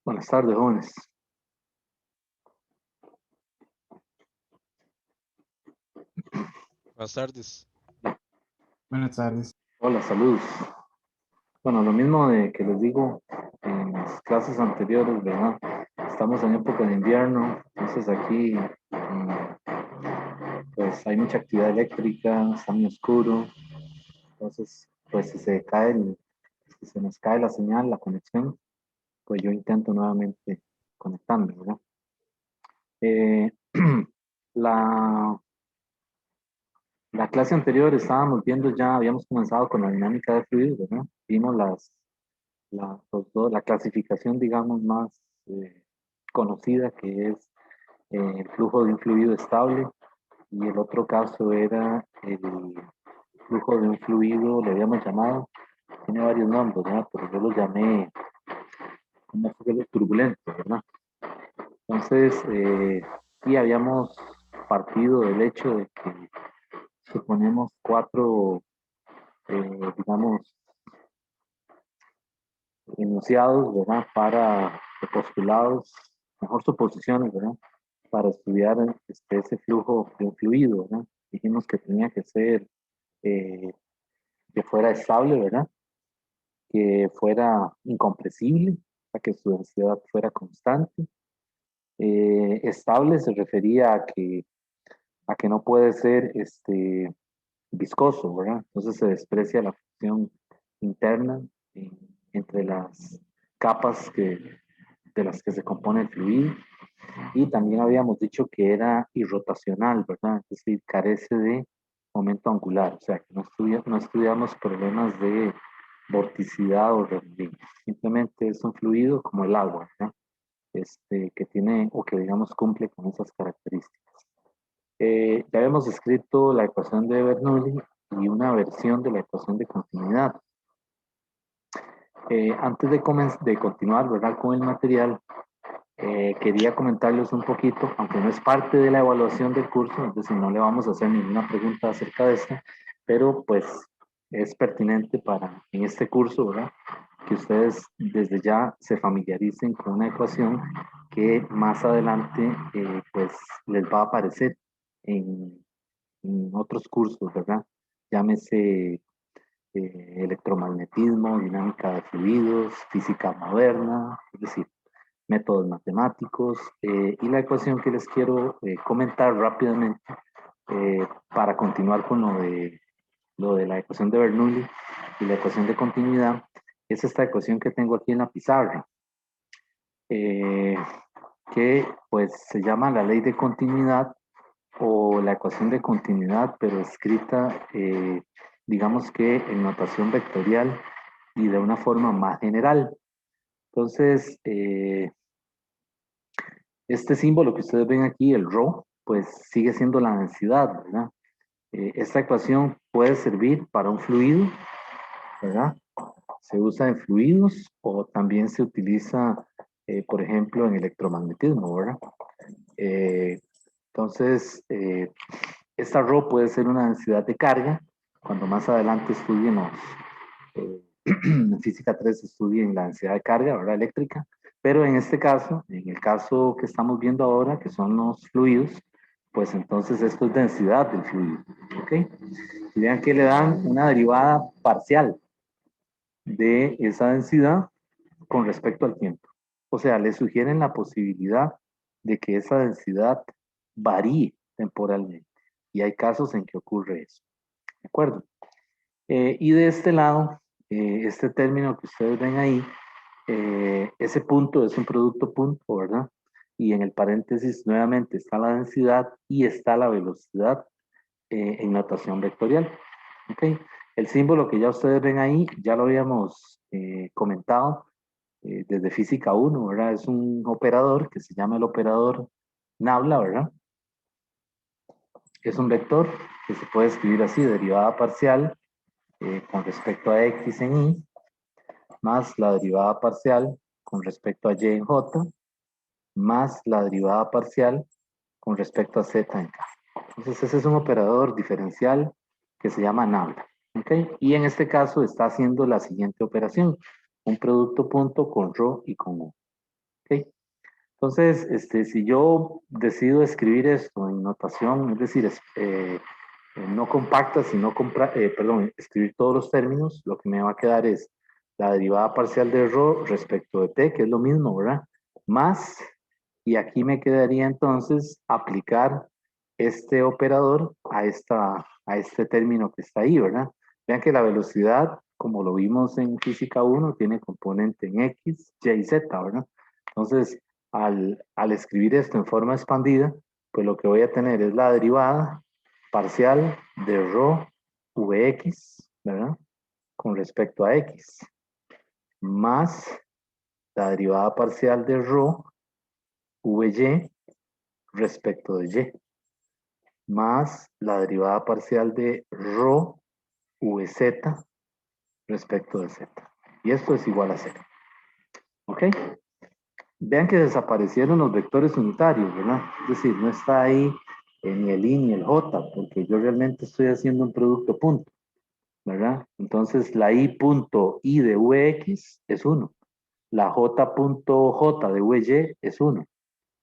Buenas tardes, jóvenes. Buenas tardes. Buenas tardes. Hola, saludos. Bueno, lo mismo de que les digo en las clases anteriores, ¿verdad? Estamos en época de invierno, entonces aquí pues hay mucha actividad eléctrica, está muy oscuro, entonces pues si se nos cae la señal, la conexión, pues yo intento nuevamente conectarme, ¿verdad? Eh, la, la clase anterior estábamos viendo ya, habíamos comenzado con la dinámica de fluidos, ¿verdad? Vimos la clasificación, digamos, más conocida, que es el flujo de un fluido estable, y el otro caso era el flujo de un fluido, le habíamos llamado, tiene varios nombres, ¿verdad? Pero yo lo llamé, ¿cómo fue? Turbulento, ¿verdad? Entonces, sí habíamos partido del hecho de que suponemos cuatro, digamos, enunciados, ¿verdad? Postulados, mejor suposiciones, ¿verdad? Para estudiar ese flujo de un fluido, ¿verdad? Dijimos que tenía que ser, eh, que fuera estable, ¿verdad? Que fuera incompresible, para que su densidad fuera constante. Estable se refería a que no puede ser viscoso, ¿verdad? Entonces se desprecia la fricción interna entre las capas de las que se compone el fluido. Y también habíamos dicho que era irrotacional, ¿verdad? Es decir, carece de momento angular, o sea, que no estudiamos problemas de vorticidad o remolino. Simplemente es un fluido como el agua, ¿verdad? Que tiene o que digamos cumple con esas características. Ya habíamos escrito la ecuación de Bernoulli y una versión de la ecuación de continuidad. Antes de continuar, ¿verdad? Con el material, quería comentarles un poquito, aunque no es parte de la evaluación del curso, es decir, no le vamos a hacer ninguna pregunta acerca de esto, pero pues es pertinente para en este curso, ¿verdad? Que ustedes desde ya se familiaricen con una ecuación que más adelante pues les va a aparecer en otros cursos, ¿verdad? Llámese electromagnetismo, dinámica de fluidos, física moderna, es decir, métodos matemáticos, y la ecuación que les quiero comentar rápidamente para continuar con lo de la ecuación de Bernoulli y la ecuación de continuidad es esta ecuación que tengo aquí en la pizarra, eh, que pues se llama la ley de continuidad o la ecuación de continuidad, pero escrita digamos que en notación vectorial y de una forma más general. Entonces, este símbolo que ustedes ven aquí, el ρ, pues sigue siendo la densidad, ¿verdad? Esta ecuación puede servir para un fluido, ¿verdad? Se usa en fluidos o también se utiliza, por ejemplo, en electromagnetismo, ¿verdad? Entonces, esta ρ puede ser una densidad de carga. Cuando más adelante estudien en física 3 estudien la densidad de carga, ¿verdad? Eléctrica. Pero en este caso, en el caso que estamos viendo ahora, que son los fluidos, pues entonces esto es densidad del fluido, ¿ok? Y vean que le dan una derivada parcial de esa densidad con respecto al tiempo. O sea, le sugieren la posibilidad de que esa densidad varíe temporalmente. Y hay casos en que ocurre eso. ¿De acuerdo? Y de este lado, este término que ustedes ven ahí, ese punto es un producto punto, ¿verdad? Y en el paréntesis nuevamente está la densidad y está la velocidad en notación vectorial. ¿Ok? El símbolo que ya ustedes ven ahí, ya lo habíamos comentado desde física 1, ¿verdad? Es un operador que se llama el operador Nabla, ¿verdad? Es un vector que se puede escribir así, derivada parcial con respecto a x en y, más la derivada parcial con respecto a y en j, más la derivada parcial con respecto a z en k. Entonces ese es un operador diferencial que se llama Nabla. ¿Okay? Y en este caso está haciendo la siguiente operación, un producto punto con ρ y con u. ¿Ok? Entonces, si yo decido escribir esto en notación, es decir, no compacta, sino perdón, escribir todos los términos, lo que me va a quedar es la derivada parcial de ρ respecto de t, que es lo mismo, ¿verdad? Más, y aquí me quedaría entonces aplicar este operador a este término que está ahí, ¿verdad? Vean que la velocidad, como lo vimos en física 1, tiene componente en x, y y z, ¿verdad? Entonces, al escribir esto en forma expandida, pues lo que voy a tener es la derivada parcial de ρ vx, ¿verdad? Con respecto a x, más la derivada parcial de ρ vy respecto de y, más la derivada parcial de ρ vz respecto de z. Y esto es igual a 0. ¿Ok? Vean que desaparecieron los vectores unitarios, ¿verdad? Es decir, no está ahí ni el i ni el j, porque yo realmente estoy haciendo un producto punto, ¿verdad? Entonces la i punto i de vx es 1, la j punto j de vy es 1,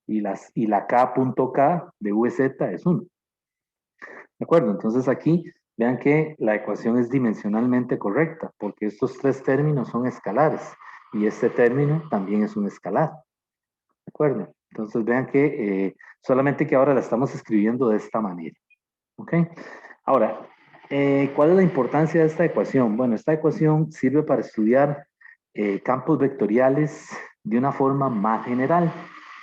y la k punto k de vz es 1. ¿De acuerdo? Entonces aquí vean que la ecuación es dimensionalmente correcta, porque estos tres términos son escalares, y este término también es un escalar. ¿De acuerdo? Entonces vean que solamente que ahora la estamos escribiendo de esta manera. ¿Ok? Ahora, ¿cuál es la importancia de esta ecuación? Bueno, esta ecuación sirve para estudiar campos vectoriales de una forma más general.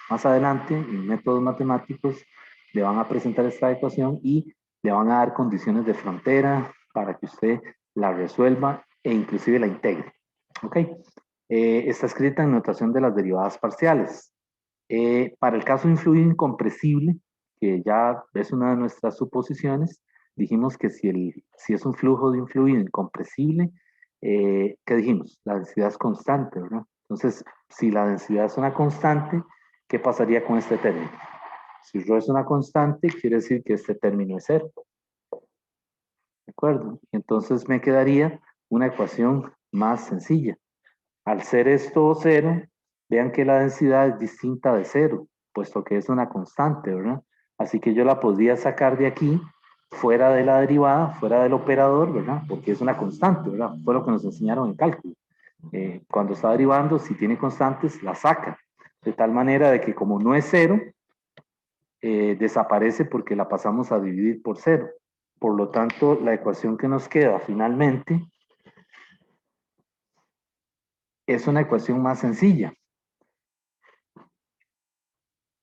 Más adelante, en métodos matemáticos, le van a presentar esta ecuación y le van a dar condiciones de frontera para que usted la resuelva e inclusive la integre. ¿Ok? Está escrita en notación de las derivadas parciales. Para el caso de un fluido incompresible, que ya es una de nuestras suposiciones, dijimos que si es un flujo de un fluido incompresible, ¿qué dijimos? La densidad es constante, ¿verdad? Entonces, si la densidad es una constante, ¿qué pasaría con este término? Si ρ es una constante, quiere decir que este término es 0. ¿De acuerdo? Entonces me quedaría una ecuación más sencilla. Al ser esto 0, vean que la densidad es distinta de 0, puesto que es una constante, ¿verdad? Así que yo la podría sacar de aquí, fuera de la derivada, fuera del operador, ¿verdad? Porque es una constante, ¿verdad? Fue lo que nos enseñaron en cálculo. Cuando está derivando, si tiene constantes, la saca. De tal manera de que como no es 0, desaparece porque la pasamos a dividir por 0. Por lo tanto, la ecuación que nos queda finalmente es una ecuación más sencilla,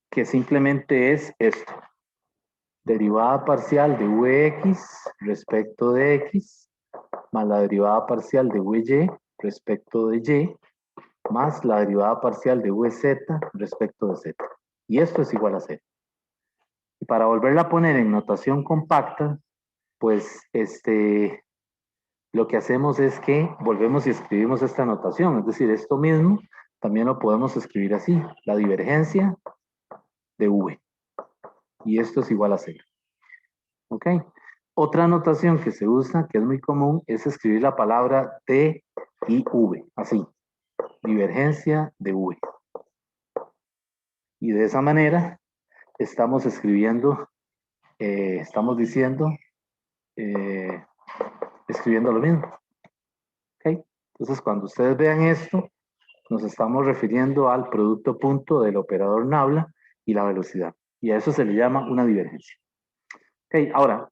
que simplemente es esto. Derivada parcial de vx respecto de x, más la derivada parcial de vy respecto de y, más la derivada parcial de vz respecto de z. Y esto es igual a 0. Y para volverla a poner en notación compacta, pues lo que hacemos es que volvemos y escribimos esta notación, es decir, esto mismo también lo podemos escribir así, la divergencia de v. Y esto es igual a 0. ¿Ok? Otra notación que se usa, que es muy común, es escribir la palabra T y V, así, divergencia de V. Y de esa manera estamos escribiendo, estamos diciendo, escribiendo lo mismo. ¿Ok? Entonces, cuando ustedes vean esto, nos estamos refiriendo al producto punto del operador nabla y la velocidad. Y a eso se le llama una divergencia. Ok, ahora,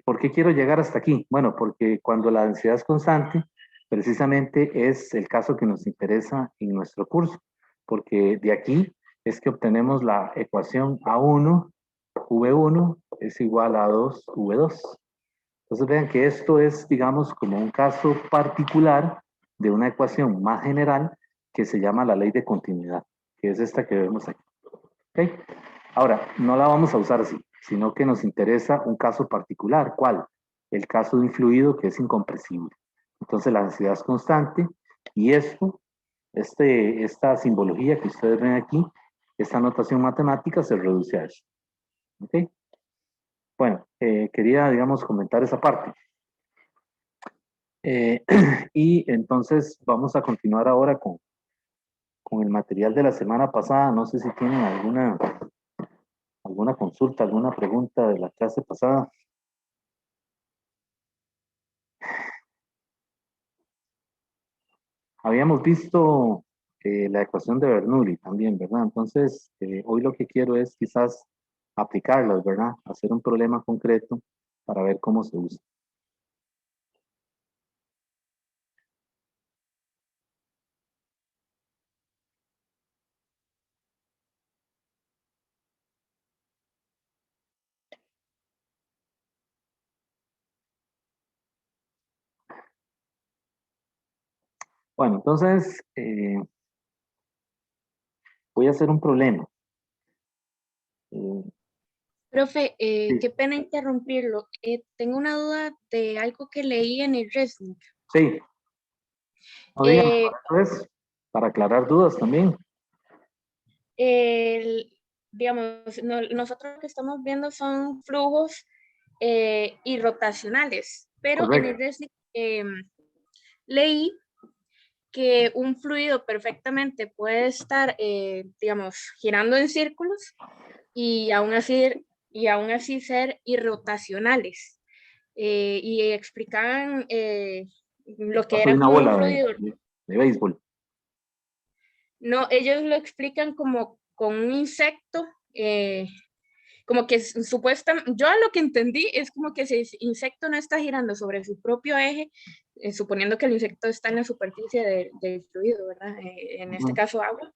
¿por qué quiero llegar hasta aquí? Bueno, porque cuando la densidad es constante, precisamente es el caso que nos interesa en nuestro curso, porque de aquí es que obtenemos la ecuación A1, V1 es igual a 2, V2. Entonces vean que esto es, digamos, como un caso particular de una ecuación más general que se llama la ley de continuidad, que es esta que vemos aquí. ¿Ok? Ahora, no la vamos a usar así, sino que nos interesa un caso particular. ¿Cuál? El caso de un fluido que es incompresible. Entonces la densidad es constante y esta simbología que ustedes ven aquí, esta notación matemática se reduce a eso. ¿Ok? Bueno, quería, digamos, comentar esa parte. Y entonces vamos a continuar ahora con el material de la semana pasada. No sé si tienen alguna consulta, alguna pregunta de la clase pasada. Habíamos visto la ecuación de Bernoulli también, ¿verdad? Entonces, hoy lo que quiero es quizás aplicarlas, ¿verdad? Hacer un problema concreto para ver cómo se usa. Bueno, entonces voy a hacer un problema. Profe, Sí. qué pena interrumpirlo. Tengo una duda de algo que leí en el Resnick. Sí. No digan, pues, para aclarar dudas también. Digamos, nosotros lo que estamos viendo son flujos y rotacionales, pero en el Correcto. Resnick leí que un fluido perfectamente puede estar, digamos, girando en círculos y aún así ser irrotacionales. Y explicaban lo que Paso de era una como un bola fluido. de béisbol. No, ellos lo explican como con un insecto, como que supuestamente, yo lo que entendí es como que si el insecto no está girando sobre su propio eje, suponiendo que el insecto está en la superficie del fluido, ¿verdad? En este caso agua,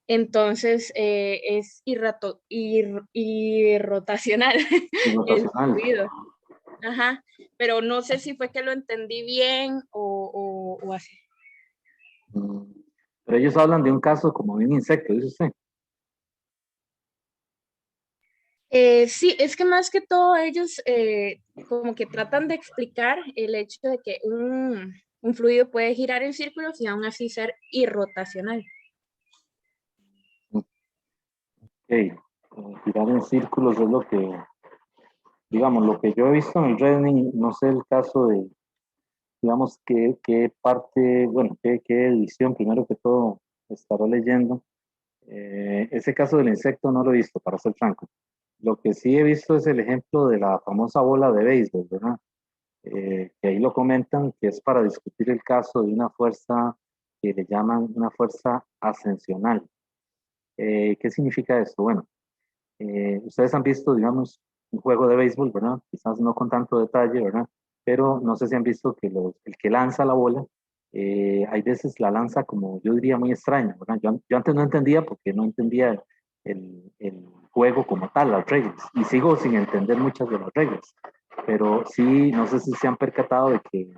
entonces es irrotacional el Rotacional. fluido. Ajá, pero no sé si fue que lo entendí bien o así. Pero ellos hablan de un caso como de un insecto, dice usted. Sí, es que más que todo ellos como que tratan de explicar el hecho de que un fluido puede girar en círculos y aún así ser irrotacional. Ok, girar en círculos es lo que, digamos, lo que yo he visto en el Reading, no sé el caso de, digamos, qué parte, bueno, qué edición, primero que todo, estará leyendo. Ese caso del insecto no lo he visto, para ser franco. Lo que sí he visto es el ejemplo de la famosa bola de béisbol, ¿verdad? Que ahí lo comentan, que es para discutir el caso de una fuerza que le llaman una fuerza ascensional. ¿Qué significa esto? Bueno, ustedes han visto, digamos, un juego de béisbol, ¿verdad? Quizás no con tanto detalle, ¿verdad? Pero no sé si han visto que el que lanza la bola, hay veces la lanza como yo diría muy extraña, ¿verdad? Yo antes no entendía porque no entendía el juego como tal, las reglas, y sigo sin entender muchas de las reglas, pero sí, no sé si se han percatado de que,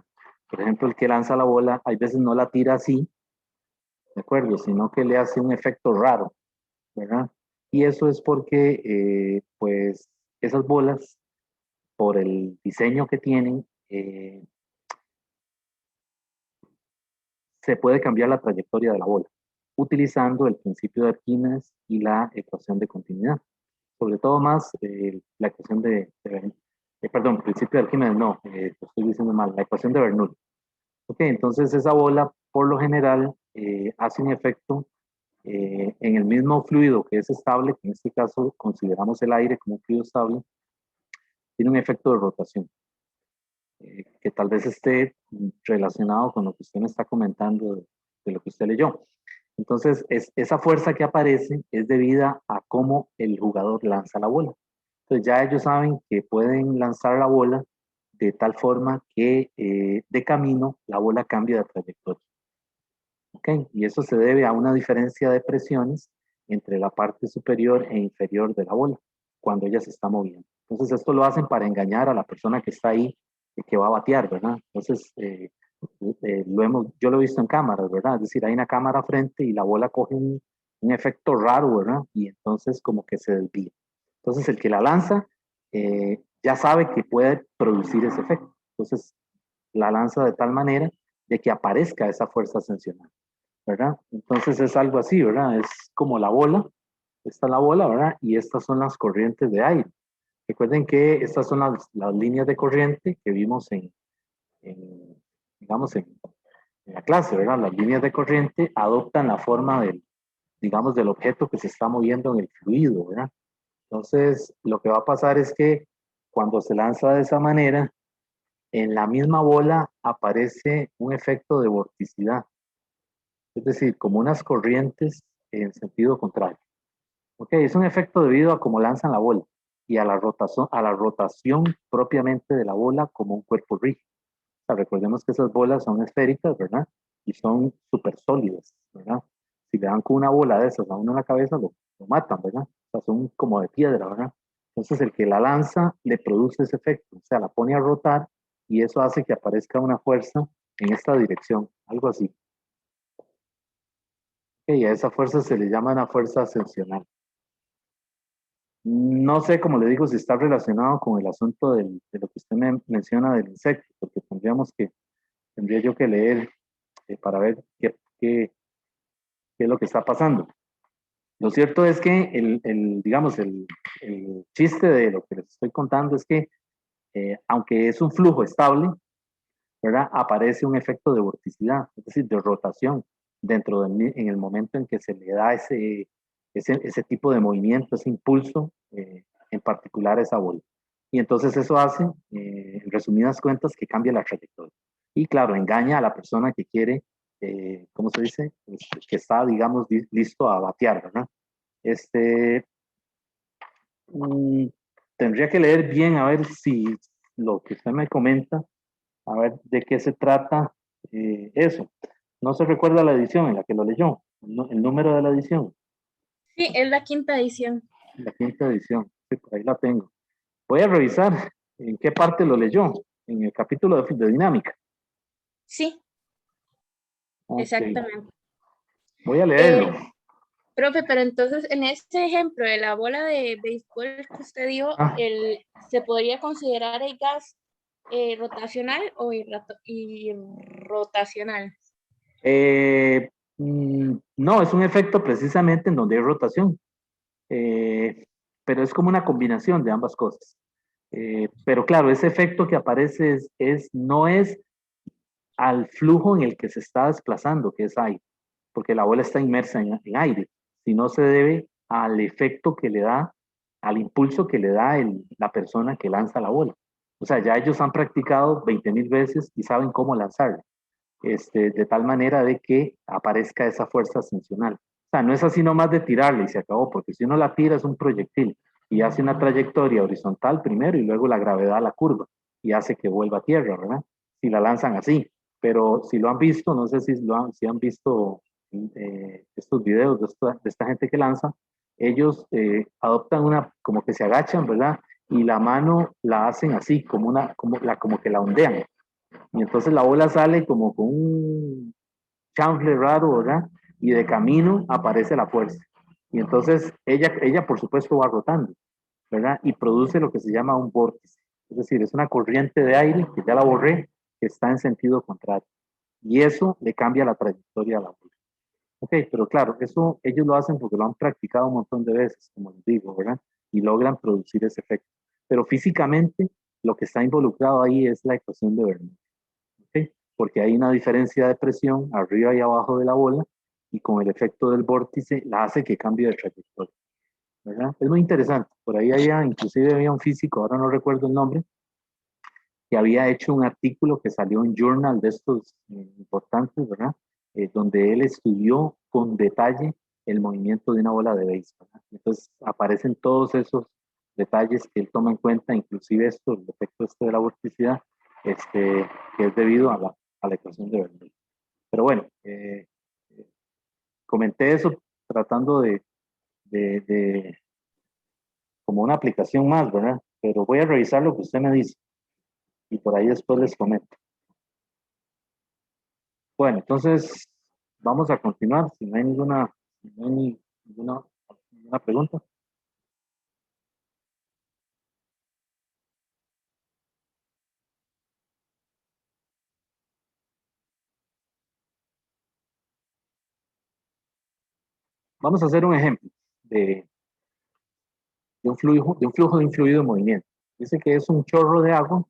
por ejemplo, el que lanza la bola, hay veces no la tira así, ¿de acuerdo? Sino que le hace un efecto raro, ¿verdad? Y eso es porque, pues, esas bolas, por el diseño que tienen, se puede cambiar la trayectoria de la bola, utilizando el principio de Arquímedes y la ecuación de continuidad. Sobre todo más la ecuación perdón, principio de Arquímedes no, lo estoy diciendo mal, la ecuación de Bernoulli. Ok, entonces esa bola, por lo general, hace un efecto en el mismo fluido que es estable, que en este caso consideramos el aire como un fluido estable, tiene un efecto de rotación, que tal vez esté relacionado con lo que usted me está comentando de lo que usted leyó. Entonces, esa fuerza que aparece es debida a cómo el jugador lanza la bola. Entonces, ya ellos saben que pueden lanzar la bola de tal forma que de camino la bola cambia de trayectoria. ¿Okay? Y eso se debe a una diferencia de presiones entre la parte superior e inferior de la bola cuando ella se está moviendo. Entonces, esto lo hacen para engañar a la persona que está ahí y que va a batear, ¿verdad? Entonces, yo lo he visto en cámaras, ¿verdad? Es decir, hay una cámara frente y la bola coge un efecto raro, ¿verdad? Y entonces como que se desvía. Entonces, el que la lanza ya sabe que puede producir ese efecto. Entonces, la lanza de tal manera de que aparezca esa fuerza ascensional, ¿verdad? Entonces es algo así, ¿verdad? Es como la bola, esta es la bola, ¿verdad? Y estas son las corrientes de aire. Recuerden que estas son las líneas de corriente que vimos digamos, en la clase, ¿verdad? Las líneas de corriente adoptan la forma digamos, del objeto que se está moviendo en el fluido, ¿verdad? Entonces, lo que va a pasar es que cuando se lanza de esa manera, en la misma bola aparece un efecto de vorticidad, es decir, como unas corrientes en sentido contrario. Ok, es un efecto debido a cómo lanzan la bola y a la rotación propiamente de la bola como un cuerpo rígido. O sea, recordemos que esas bolas son esféricas, ¿verdad? Y son súper sólidas, ¿verdad? Si le dan con una bola de esas a uno en la cabeza, lo matan, ¿verdad? O sea, son como de piedra, ¿verdad? Entonces, el que la lanza le produce ese efecto, o sea, la pone a rotar y eso hace que aparezca una fuerza en esta dirección, algo así. Y a esa fuerza se le llama una fuerza ascensional. No sé, como le digo, si está relacionado con el asunto de lo que usted me menciona del insecto, porque tendría yo que leer para ver qué es lo que está pasando. Lo cierto es que digamos, el chiste de lo que les estoy contando es que, aunque es un flujo estable, ¿verdad? Aparece un efecto de vorticidad, es decir, de rotación en el momento en que se le da ese tipo de movimiento, ese impulso, en particular a esa bola. Y entonces eso hace, en resumidas cuentas, que cambie la trayectoria. Y claro, engaña a la persona que quiere, ¿cómo se dice? Que está, digamos, listo a batear, ¿verdad? Este, mm, tendría que leer bien a ver si lo que usted me comenta, a ver de qué se trata eso. No se recuerda la edición en la que lo leyó, el número de la edición, Sí, es la quinta edición. la quinta edición, sí, por ahí la tengo. Voy a revisar en qué parte lo leyó, en el capítulo de dinámica. Sí, Ok, exactamente. voy a leerlo. Eh, Profe, pero entonces en este ejemplo de la bola de béisbol que usted dio, Ah, ¿se podría considerar el gas rotacional o irrotacional? no, es un efecto precisamente en donde hay rotación, eh, pero es como una combinación de ambas cosas. Pero claro, ese efecto que aparece no es al flujo en el que se está desplazando, que es aire, porque la bola está inmersa en aire, sino se debe al efecto que le da, al impulso que le da la persona que lanza la bola. O sea, ya ellos han practicado 20.000 veces y saben cómo lanzarla, de tal manera de que aparezca esa fuerza ascensional. O sea, no es así nomás de tirarla y se acabó, porque si uno la tira es un proyectil y hace una trayectoria horizontal primero y luego la gravedad la curva y hace que vuelva a tierra, ¿verdad? Si la lanzan así. Pero si lo han visto, no sé si han visto estos videos de esta gente que lanza, ellos adoptan como que se agachan, ¿verdad? Y la mano la hacen así, como que la ondean. Y entonces la bola sale como con un chanfle raro, ¿verdad? Y de camino aparece la fuerza. Y entonces ella por supuesto va rotando, ¿verdad? Y produce lo que se llama un vórtice. Es decir, es una corriente de aire, que ya la borré, que está en sentido contrario. Y eso le cambia la trayectoria a la bola. Ok, pero claro, eso ellos lo hacen porque lo han practicado un montón de veces, como les digo, ¿verdad? Y logran producir ese efecto. Pero físicamente, lo que está involucrado ahí es la ecuación de Bernoulli. ¿Okay? Porque hay una diferencia de presión arriba y abajo de la bola y con el efecto del vórtice la hace que cambie de trayectoria, ¿verdad? Es muy interesante. Por ahí inclusive había un físico, ahora no recuerdo el nombre, que había hecho un artículo que salió en Journal de estos importantes, ¿verdad? Donde él estudió con detalle el movimiento de una bola de béisbol. Entonces aparecen todos esos detalles que él toma en cuenta, inclusive el efecto de la vorticidad, que es debido a la ecuación de Bernoulli. Pero bueno, comenté eso tratando de como una aplicación más, ¿verdad? Pero voy a revisar lo que usted me dice y por ahí después les comento. Bueno, entonces vamos a continuar. Si no hay ninguna pregunta. Vamos a hacer un ejemplo de, de un fluido en movimiento. Dice que es un chorro de agua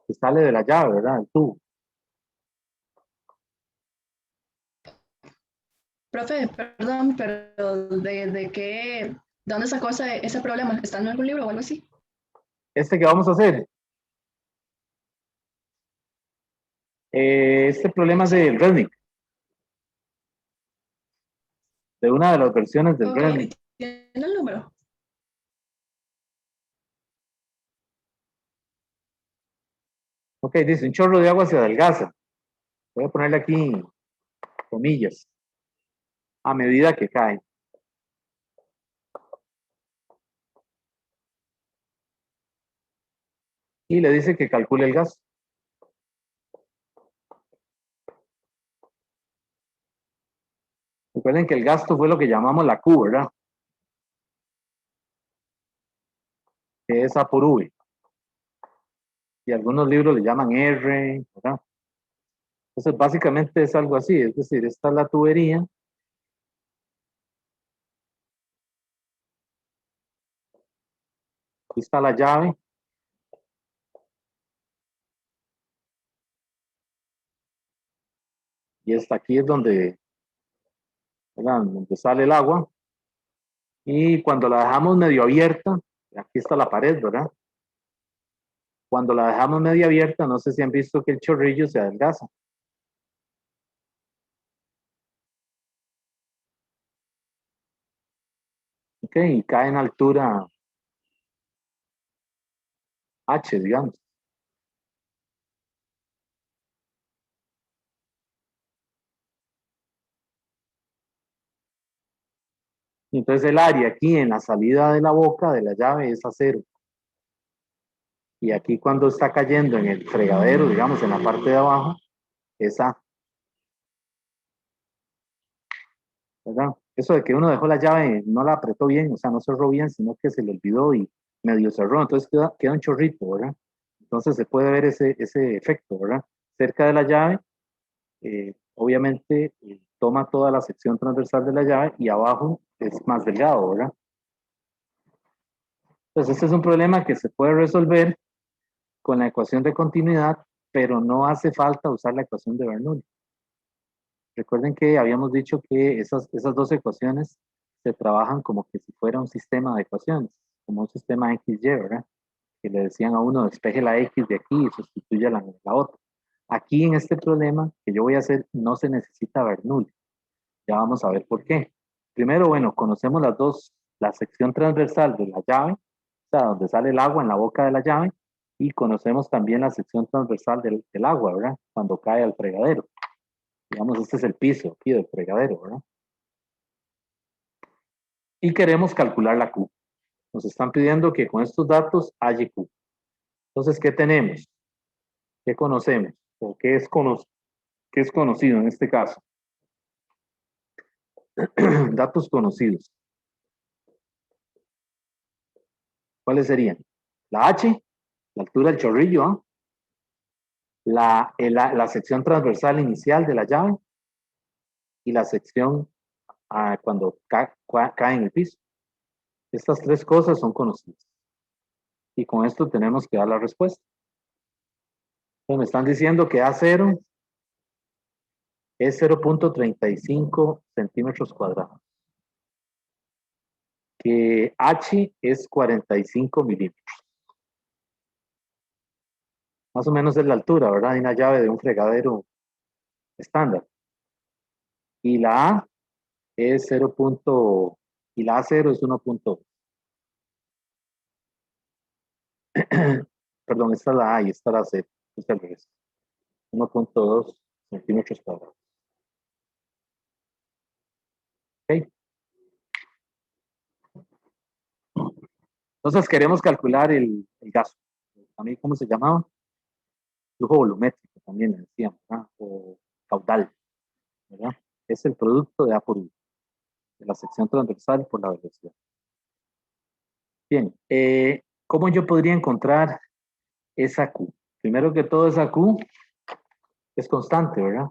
que sale de la llave, ¿verdad? El tubo. Profe, perdón, pero ¿dónde sacó ese problema? ¿Está en algún libro o algo así? Este que vamos a hacer. Este problema es de Rednick. De una de las versiones del Ok, Rednick. ¿tiene el número? Ok, dice, un chorro de agua se adelgaza. Voy a ponerle aquí comillas. A medida que cae. Y le dice que calcule el gasto. Recuerden que el gasto fue lo que llamamos la Q, ¿verdad? Que es A por V. Y algunos libros le llaman R, ¿verdad? Entonces, básicamente es algo así. Es decir, esta es la tubería. Aquí está la llave. Y esta aquí es donde, ¿verdad? Donde sale el agua. Y cuando la dejamos medio abierta, aquí está la pared, ¿verdad? Cuando la dejamos medio abierta, no sé si han visto que el chorrillo se adelgaza. Ok, y cae en altura H, digamos. Y entonces el área aquí en la salida de la boca de la llave es a 0. Y aquí cuando está cayendo en el fregadero, digamos, en la parte de abajo, es A. ¿Verdad? Eso de que uno dejó la llave, no la apretó bien, o sea, no cerró bien, sino que se le olvidó y medio cerró, entonces queda un chorrito, ¿verdad? Entonces se puede ver ese efecto, ¿verdad? Cerca de la llave, obviamente toma toda la sección transversal de la llave y abajo es más delgado, ¿verdad? Entonces este es un problema que se puede resolver con la ecuación de continuidad, pero no hace falta usar la ecuación de Bernoulli. Recuerden que habíamos dicho que esas dos ecuaciones se trabajan como que si fuera un sistema de ecuaciones, como un sistema XY, ¿verdad? Que le decían a uno, despeje la X de aquí y sustituya la otra. Aquí en este problema que yo voy a hacer no se necesita Bernoulli. Ya vamos a ver por qué. Primero, bueno, conocemos la sección transversal de la llave, o sea, donde sale el agua en la boca de la llave, y conocemos también la sección transversal del agua, ¿verdad? Cuando cae al fregadero. Digamos, este es el piso aquí del fregadero, ¿verdad? Y queremos calcular la Q. Nos están pidiendo que con estos datos haya Q. Entonces, ¿qué tenemos? ¿Qué conocemos? ¿O qué es conocido en este caso? Datos conocidos. ¿Cuáles serían? La H, la altura del chorrillo, ¿ah? La sección transversal inicial de la llave y la sección cuando cae en el piso. Estas tres cosas son conocidas. Y con esto tenemos que dar la respuesta. Entonces me están diciendo que A0 es 0.35 centímetros cuadrados. Que H es 45 milímetros. Más o menos es la altura, ¿verdad? De una llave de un fregadero estándar. Y la A es 0. Y la A0 es 1. Perdón, esta es la A y esta es la C. Es al revés. 1.2 centímetros cuadrados. ¿Ok? Entonces queremos calcular el gasto. ¿A mí cómo se llamaba? Flujo volumétrico también le decíamos, ¿verdad? O caudal, ¿verdad? Es el producto de A por U, de la sección transversal por la velocidad. Bien, ¿cómo yo podría encontrar esa Q? Primero que todo, esa Q es constante, ¿verdad?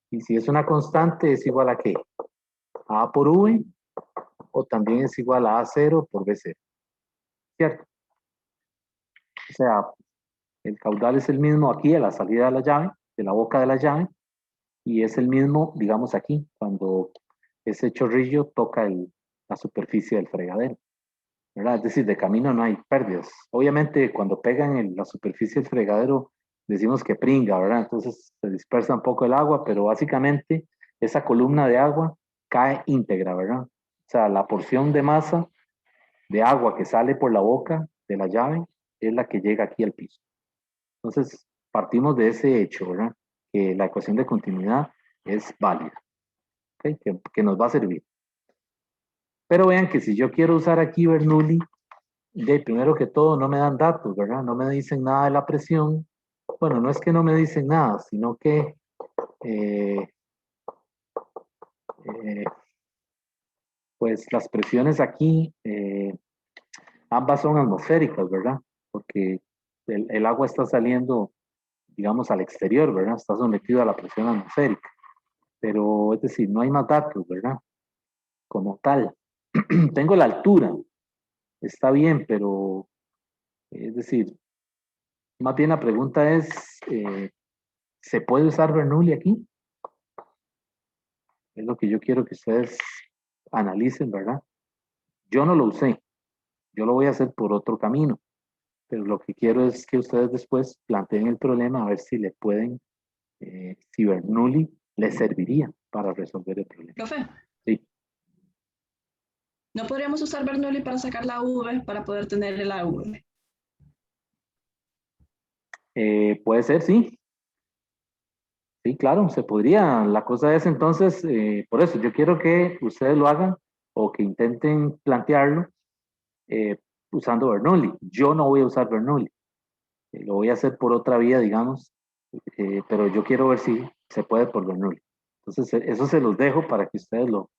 Y si es una constante, es igual a ¿qué? A A por V, o también es igual a A0 por B0, ¿cierto? O sea, el caudal es el mismo aquí a la salida de la llave, de la boca de la llave, y es el mismo, digamos aquí, cuando ese chorrillo toca la superficie del fregadero, ¿verdad? Es decir, de camino no hay pérdidas. Obviamente, cuando pegan en la superficie del fregadero, decimos que pringa, ¿verdad? Entonces se dispersa un poco el agua, pero básicamente esa columna de agua cae íntegra, ¿verdad? O sea, la porción de masa de agua que sale por la boca de la llave es la que llega aquí al piso. Entonces, partimos de ese hecho, ¿verdad? Que la ecuación de continuidad es válida, ¿okay? Que nos va a servir. Pero vean que si yo quiero usar aquí Bernoulli, primero que todo no me dan datos, ¿verdad? No me dicen nada de la presión. Bueno, no es que no me dicen nada, sino que eh, eh, pues las presiones aquí, ambas son atmosféricas, ¿verdad? Porque el agua está saliendo, digamos, al exterior, ¿verdad? Está sometido a la presión atmosférica. Pero, es decir, no hay más datos, ¿verdad? Como tal. Tengo la altura, está bien, pero, es decir, más bien la pregunta es, ¿se puede usar Bernoulli aquí? Es lo que yo quiero que ustedes analicen, ¿verdad? Yo no lo usé, yo lo voy a hacer por otro camino, pero lo que quiero es que ustedes después planteen el problema a ver si le pueden, si Bernoulli les serviría para resolver el problema. Profe, Sí. ¿no podríamos usar Bernoulli para sacar la V para poder tener el AV? Puede ser, sí. Sí, claro, se podría. La cosa es entonces, por eso yo quiero que ustedes lo hagan o que intenten plantearlo eh, usando Bernoulli. Yo no voy a usar Bernoulli, lo voy a hacer por otra vía, digamos, pero yo quiero ver si se puede por Bernoulli. Entonces, eso se los dejo para que ustedes lo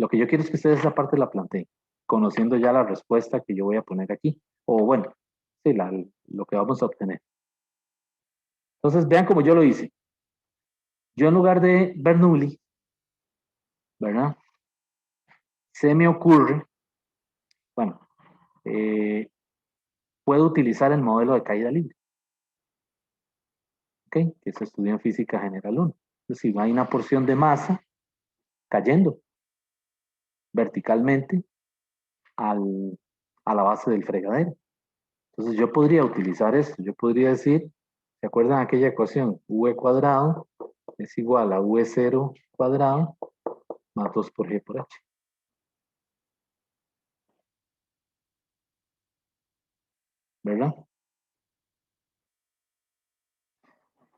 que yo quiero es que ustedes esa parte la planteen, conociendo ya la respuesta que yo voy a poner aquí, o bueno, sí, lo que vamos a obtener. Entonces, vean cómo yo lo hice. Yo en lugar de Bernoulli, ¿verdad? Se me ocurre, bueno, puedo utilizar el modelo de caída libre, ¿ok? Que se estudia en física general 1. Es decir, hay una porción de masa cayendo verticalmente a la base del fregadero. Entonces yo podría utilizar esto, yo podría decir, ¿se acuerdan aquella ecuación? V cuadrado es igual a V0 cuadrado más 2 por G por H. ¿Verdad?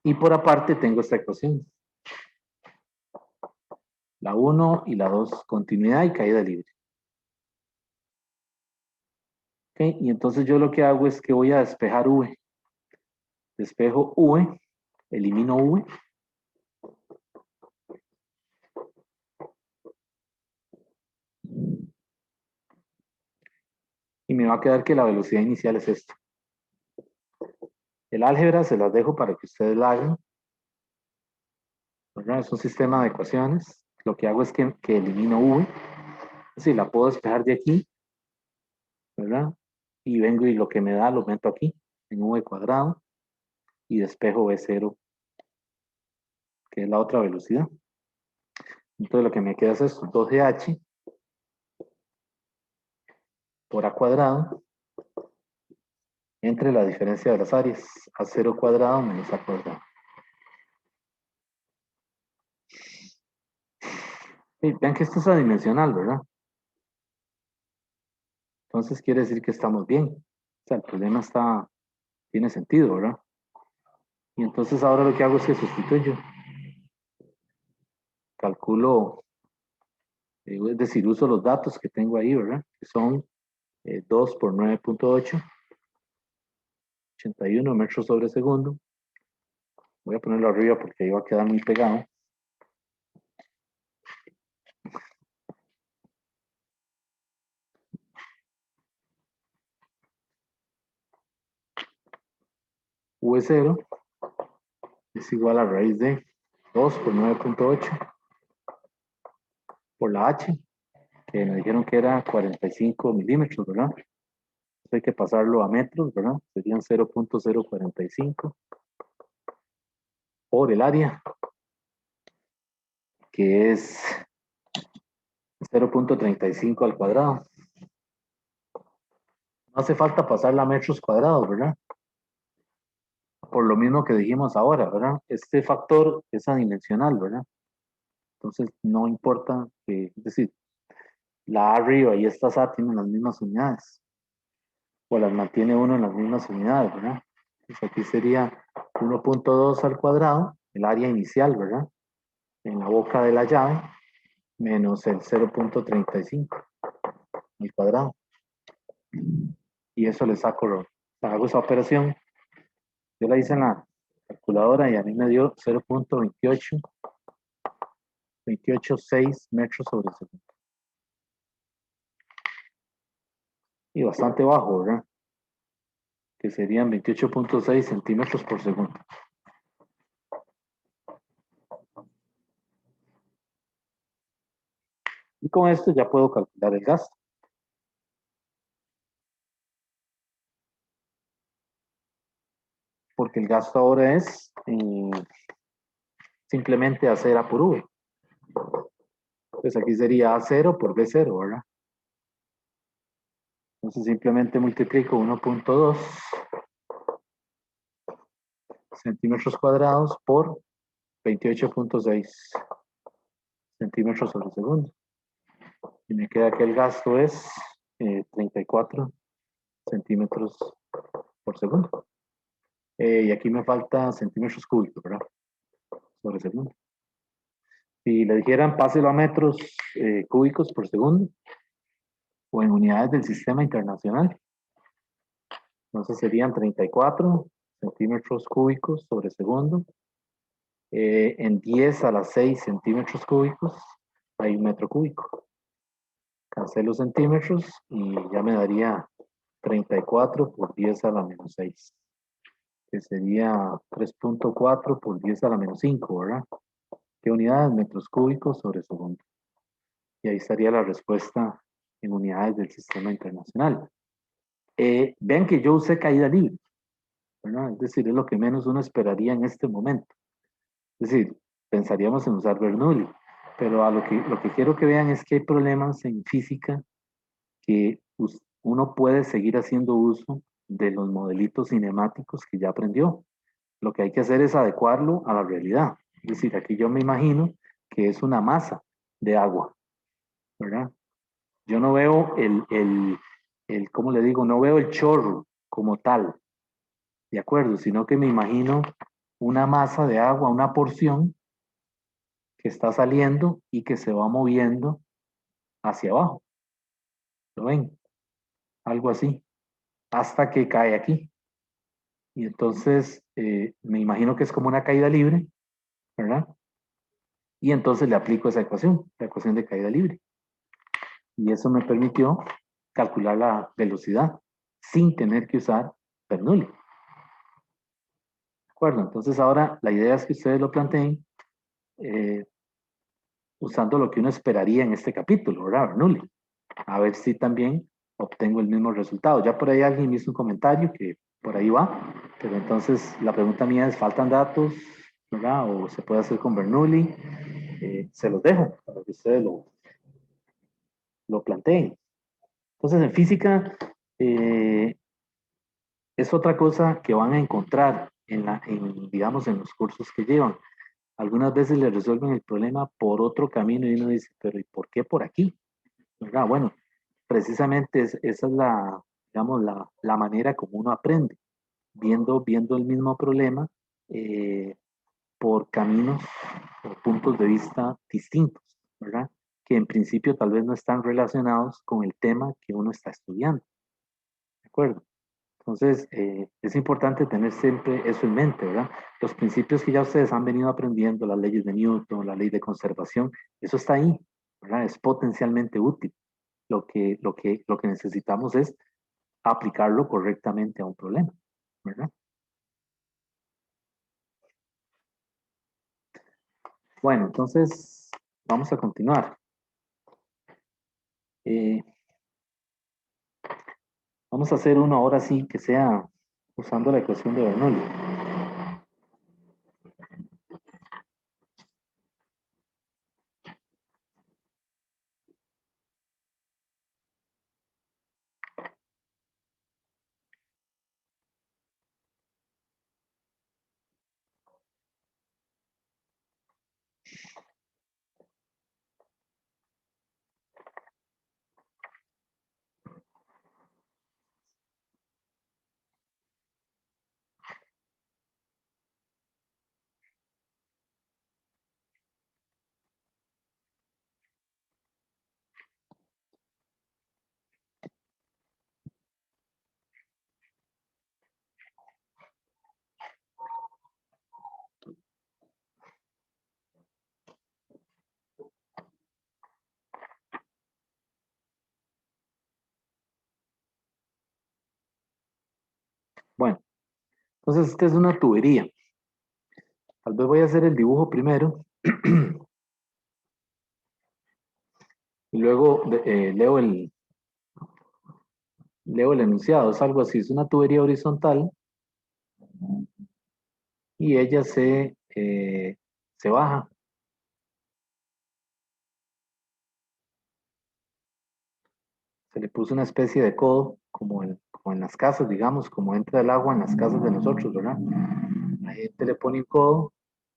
Y por aparte tengo esta ecuación. La 1 y la 2, continuidad y caída libre. ¿Ok? Y entonces yo lo que hago es que voy a despejar V. Despejo V, elimino V. Y me va a quedar que la velocidad inicial es esta. El álgebra se las dejo para que ustedes la hagan. ¿Verdad? Es un sistema de ecuaciones. Lo que hago es que elimino V. Si la puedo despejar de aquí, ¿verdad? Y vengo y lo que me da lo meto aquí, en V cuadrado, y despejo V0, que es la otra velocidad. Entonces lo que me queda es esto, 2GH por A cuadrado, entre la diferencia de las áreas, A0 cuadrado menos A cuadrado. Y vean que esto es adimensional, ¿verdad? Entonces quiere decir que estamos bien. O sea, el problema tiene sentido, ¿verdad? Y entonces ahora lo que hago es que sustituyo. Calculo, es decir, uso los datos que tengo ahí, ¿verdad? Que son 2 por 9.8, 81 metros sobre segundo. Voy a ponerlo arriba porque ahí va a quedar muy pegado. V0 es igual a raíz de 2 por 9.8 por la H, que me dijeron que era 45 milímetros, ¿verdad? Entonces hay que pasarlo a metros, ¿verdad? Serían 0.045 por el área, que es 0.35 al cuadrado. No hace falta pasarla a metros cuadrados, ¿verdad? Por lo mismo que dijimos ahora, ¿verdad? Este factor es adimensional, ¿verdad? Entonces no importa que, es decir, la A arriba y esta A tienen las mismas unidades. O las mantiene uno en las mismas unidades, ¿verdad? Entonces aquí sería 1.2 al cuadrado, el área inicial, ¿verdad? En la boca de la llave, menos el 0.35 al cuadrado. Y eso le saco, hago esa operación. Yo la hice en la calculadora y a mí me dio 0.286 metros sobre segundo. Y bastante bajo, ¿verdad? Que serían 28.6 centímetros por segundo. Y con esto ya puedo calcular el gasto. Porque el gasto ahora es simplemente hacer A por V. Pues aquí sería A0 por B0, ¿verdad? Entonces simplemente multiplico 1.2 centímetros cuadrados por 28.6 centímetros sobre segundo. Y me queda que el gasto es 34 centímetros por segundo. Y aquí me falta centímetros cúbicos, ¿verdad? Sobre segundo. Si le dijeran páselo a metros cúbicos por segundo o en unidades del sistema internacional, entonces serían 34 centímetros cúbicos sobre segundo. En 10 a la 6 centímetros cúbicos hay un metro cúbico. Cancelo centímetros y ya me daría 34 por 10 a la menos 6, que sería 3.4 por 10 a la menos 5, ¿verdad? ¿Qué unidades? Metros cúbicos sobre segundo. Y ahí estaría la respuesta en unidades del sistema internacional. Vean que yo usé caída libre, ¿verdad? Es decir, es lo que menos uno esperaría en este momento. Es decir, pensaríamos en usar Bernoulli, pero lo que quiero que vean es que hay problemas en física que uno puede seguir haciendo uso de los modelitos cinemáticos que ya aprendió. Lo que hay que hacer es adecuarlo a la realidad. Es decir, aquí yo me imagino que es una masa de agua, ¿verdad? Yo no veo ¿cómo le digo? No veo el chorro como tal, ¿de acuerdo? Sino que me imagino una masa de agua, una porción que está saliendo y que se va moviendo hacia abajo. ¿Lo ven? Algo así, hasta que cae aquí. Y entonces me imagino que es como una caída libre, ¿verdad? Y entonces le aplico esa ecuación, la ecuación de caída libre. Y eso me permitió calcular la velocidad sin tener que usar Bernoulli. ¿De acuerdo? Entonces ahora la idea es que ustedes lo planteen usando lo que uno esperaría en este capítulo, ¿verdad? Bernoulli. A ver si también obtengo el mismo resultado. Ya por ahí alguien me hizo un comentario que por ahí va, pero entonces la pregunta mía es, ¿faltan datos? ¿Verdad? ¿O se puede hacer con Bernoulli? Se los dejo para que ustedes lo planteen. Entonces en física es otra cosa que van a encontrar digamos, en los cursos que llevan. Algunas veces le resuelven el problema por otro camino y uno dice, pero ¿y por qué por aquí? ¿Verdad? Bueno, precisamente esa es digamos, la manera como uno aprende, viendo el mismo problema por caminos o puntos de vista distintos, ¿verdad? Que en principio tal vez no están relacionados con el tema que uno está estudiando, ¿de acuerdo? Entonces, es importante tener siempre eso en mente, ¿verdad? Los principios que ya ustedes han venido aprendiendo, las leyes de Newton, la ley de conservación, eso está ahí, ¿verdad? Es potencialmente útil. Lo que necesitamos es aplicarlo correctamente a un problema, ¿verdad? Bueno, entonces vamos a continuar. Vamos a hacer uno ahora sí que sea usando la ecuación de Bernoulli. Entonces, esta es una tubería. Tal vez voy a hacer el dibujo primero. Y luego leo el enunciado. Es algo así. Es una tubería horizontal. Y ella se baja. Se le puso una especie de codo, como en las casas, digamos, como entra el agua en las casas de nosotros, ¿verdad? La gente le pone un codo,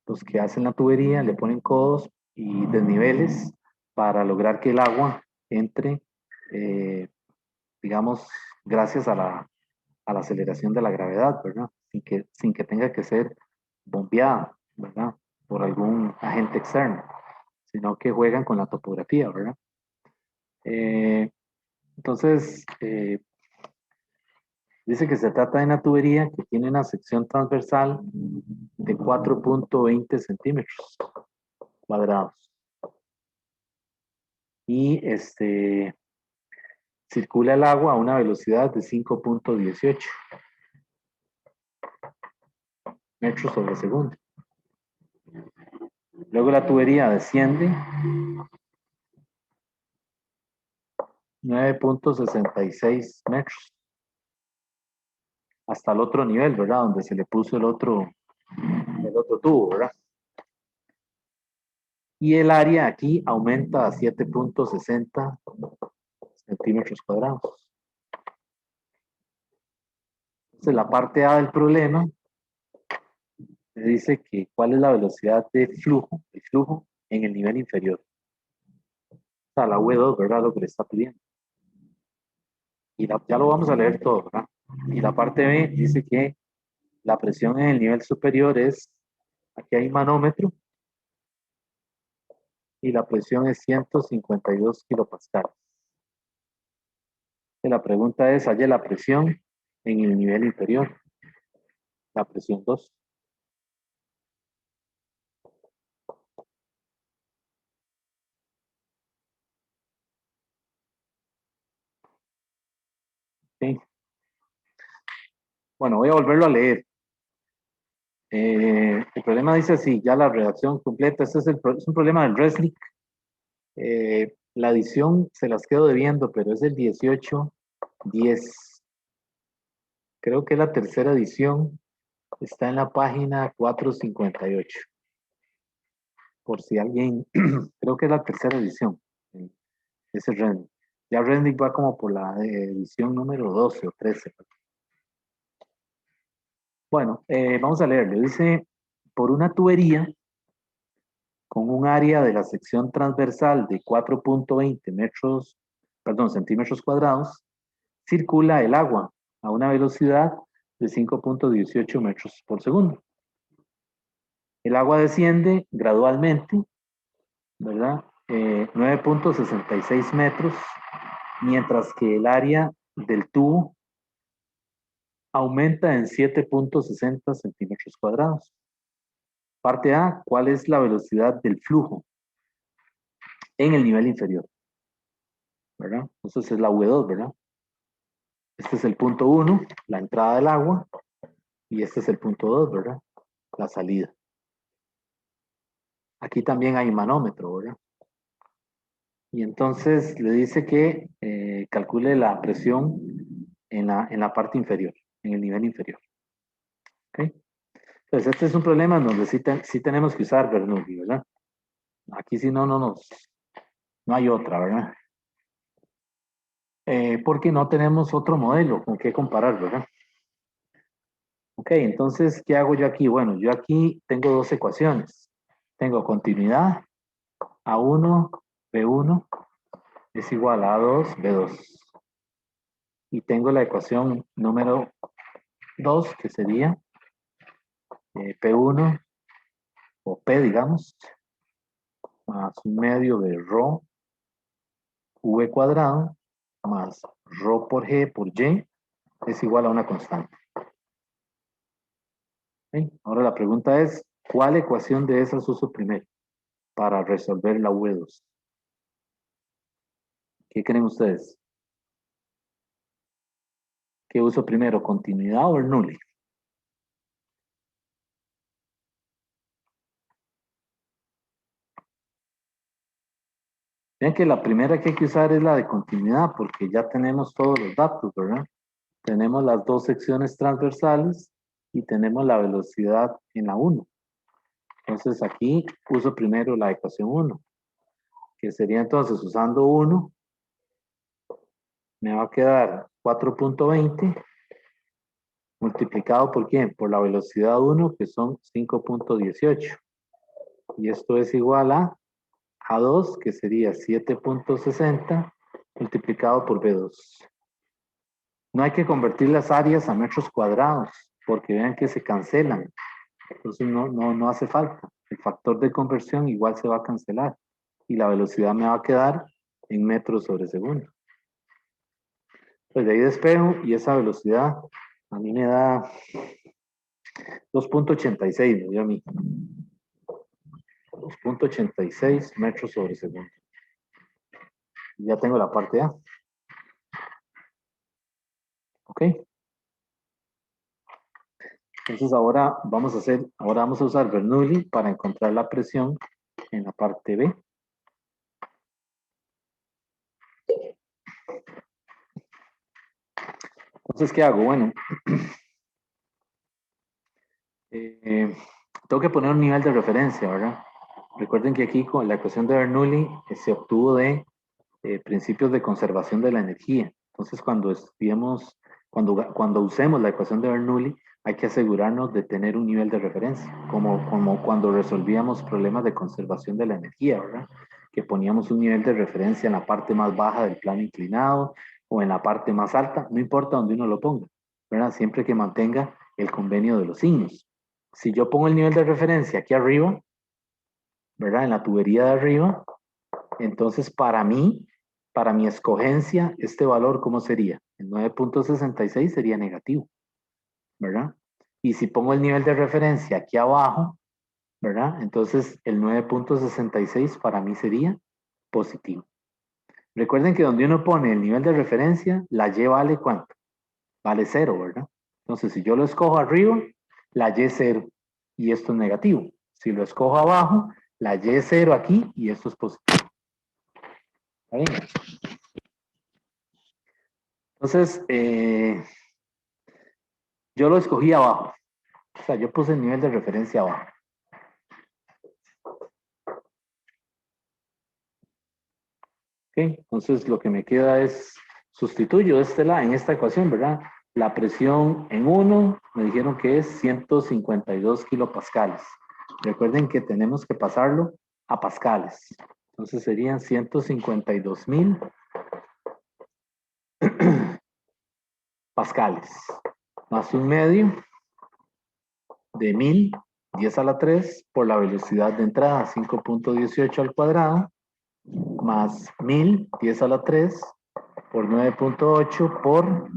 los que hacen la tubería le ponen codos y desniveles para lograr que el agua entre, eh, digamos, gracias a la aceleración de la gravedad, ¿verdad? Sin que tenga que ser bombeada, ¿verdad? Por algún agente externo, sino que juegan con la topografía, ¿verdad? Entonces, dice que se trata de una tubería que tiene una sección transversal de 4.20 centímetros cuadrados. Y circula el agua a una velocidad de 5.18 metros sobre segundo. Luego la tubería desciende 9.66 metros hasta el otro nivel, ¿verdad? Donde se le puso el otro tubo, ¿verdad? Y el área aquí aumenta a 7.60 centímetros cuadrados. Entonces, la parte A del problema me dice que cuál es la velocidad de flujo, el flujo en el nivel inferior. O sea, la V2, ¿verdad? Lo que le está pidiendo. Y ya lo vamos a leer todo, ¿verdad? Y la parte B dice que la presión en el nivel superior es, aquí hay manómetro, y la presión es 152 kilopascales. Y la pregunta es, ¿haya la presión en el nivel inferior? La presión 2. ¿Sí? Bueno, voy a volverlo a leer. El problema dice así, ya la redacción completa. Este es un problema del Resnick. La edición se las quedo debiendo, pero es el 1810. Creo que la tercera edición está en la página 458. Por si alguien, creo que es la tercera edición. Ese Resnick. Ya Resnick va como por la edición número 12 o 13. Bueno, vamos a leerlo. Dice, por una tubería con un área de la sección transversal de 4.20 centímetros cuadrados, circula el agua a una velocidad de 5.18 metros por segundo. El agua desciende gradualmente, ¿verdad? 9.66 metros, mientras que el área del tubo aumenta en 7.60 centímetros cuadrados. Parte A, ¿cuál es la velocidad del flujo en el nivel inferior? ¿Verdad? Entonces es la V2, ¿verdad? Este es el punto 1, la entrada del agua, y este es el punto 2, ¿verdad? La salida. Aquí también hay manómetro, ¿verdad? Y entonces le dice que calcule la presión en la parte inferior, en el nivel inferior. ¿Ok? Entonces este es un problema en donde sí tenemos que usar Bernoulli, ¿verdad? Aquí si no, no hay otra, ¿verdad? Porque no tenemos otro modelo con qué comparar, ¿verdad? Ok, entonces, ¿qué hago yo aquí? Bueno, yo aquí tengo dos ecuaciones. Tengo continuidad, A1, B1 es igual a A2, B2. Y tengo la ecuación número 2, que sería P1 o P, digamos, más un medio de rho V cuadrado más rho por G por Y es igual a una constante. ¿Sí? Ahora la pregunta es, ¿cuál ecuación de esas uso primero para resolver la V2? ¿Qué creen ustedes? ¿Qué uso primero, continuidad o Bernoulli? Vean que la primera que hay que usar es la de continuidad, porque ya tenemos todos los datos, ¿verdad? Tenemos las dos secciones transversales y tenemos la velocidad en la 1. Entonces aquí uso primero la ecuación 1, que sería entonces usando 1, me va a quedar 4.20 multiplicado por ¿quién? Por la velocidad 1, que son 5.18. Y esto es igual a A2, que sería 7.60 multiplicado por B2. No hay que convertir las áreas a metros cuadrados, porque vean que se cancelan. Entonces no hace falta. El factor de conversión igual se va a cancelar. Y la velocidad me va a quedar en metros sobre segundo. Pues de ahí despejo y esa velocidad a mí me da 2.86, me dio a mí. 2.86 metros sobre segundo. Ya tengo la parte A. ¿Ok? Entonces ahora vamos a usar Bernoulli para encontrar la presión en la parte B. Entonces, ¿qué hago? Bueno, tengo que poner un nivel de referencia, ¿verdad? Recuerden que aquí con la ecuación de Bernoulli se obtuvo de principios de conservación de la energía. Entonces, cuando usemos la ecuación de Bernoulli, hay que asegurarnos de tener un nivel de referencia, como cuando resolvíamos problemas de conservación de la energía, ¿verdad? Que poníamos un nivel de referencia en la parte más baja del plano inclinado o en la parte más alta, no importa donde uno lo ponga, ¿verdad? Siempre que mantenga el convenio de los signos. Si yo pongo el nivel de referencia aquí arriba, ¿verdad? En la tubería de arriba, entonces para mi escogencia, este valor, ¿cómo sería? El 9.66 sería negativo, ¿verdad? Y si pongo el nivel de referencia aquí abajo, ¿verdad? Entonces el 9.66 para mí sería positivo. Recuerden que donde uno pone el nivel de referencia, la Y vale ¿cuánto? Vale 0, ¿verdad? Entonces si yo lo escojo arriba, la Y es 0 y esto es negativo. Si lo escojo abajo, la Y es 0 aquí y esto es positivo. ¿Está bien? Entonces, yo lo escogí abajo. O sea, yo puse el nivel de referencia abajo. ¿Ok? Entonces, lo que me queda es, sustituyo en esta ecuación, ¿verdad? La presión en 1, me dijeron que es 152 kilopascales. Recuerden que tenemos que pasarlo a pascales. Entonces, serían 152,000 pascales. Más un medio de 1000, 10 a la 3, por la velocidad de entrada, 5.18 al cuadrado, más 1000, 10 a la 3, por 9.8 por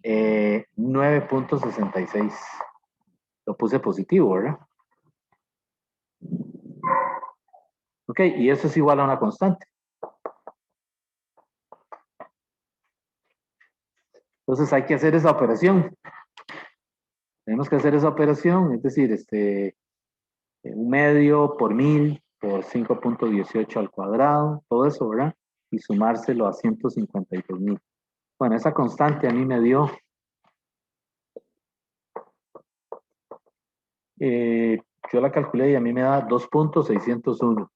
9.66. Lo puse positivo, ¿verdad? Ok, y eso es igual a una constante. Entonces hay que hacer esa operación. Tenemos que hacer esa operación, es decir, un medio por 1000 por 5.18 al cuadrado, todo eso, ¿verdad? Y sumárselo a 152,000. Bueno, esa constante a mí me dio yo la calculé y a mí me da 2.601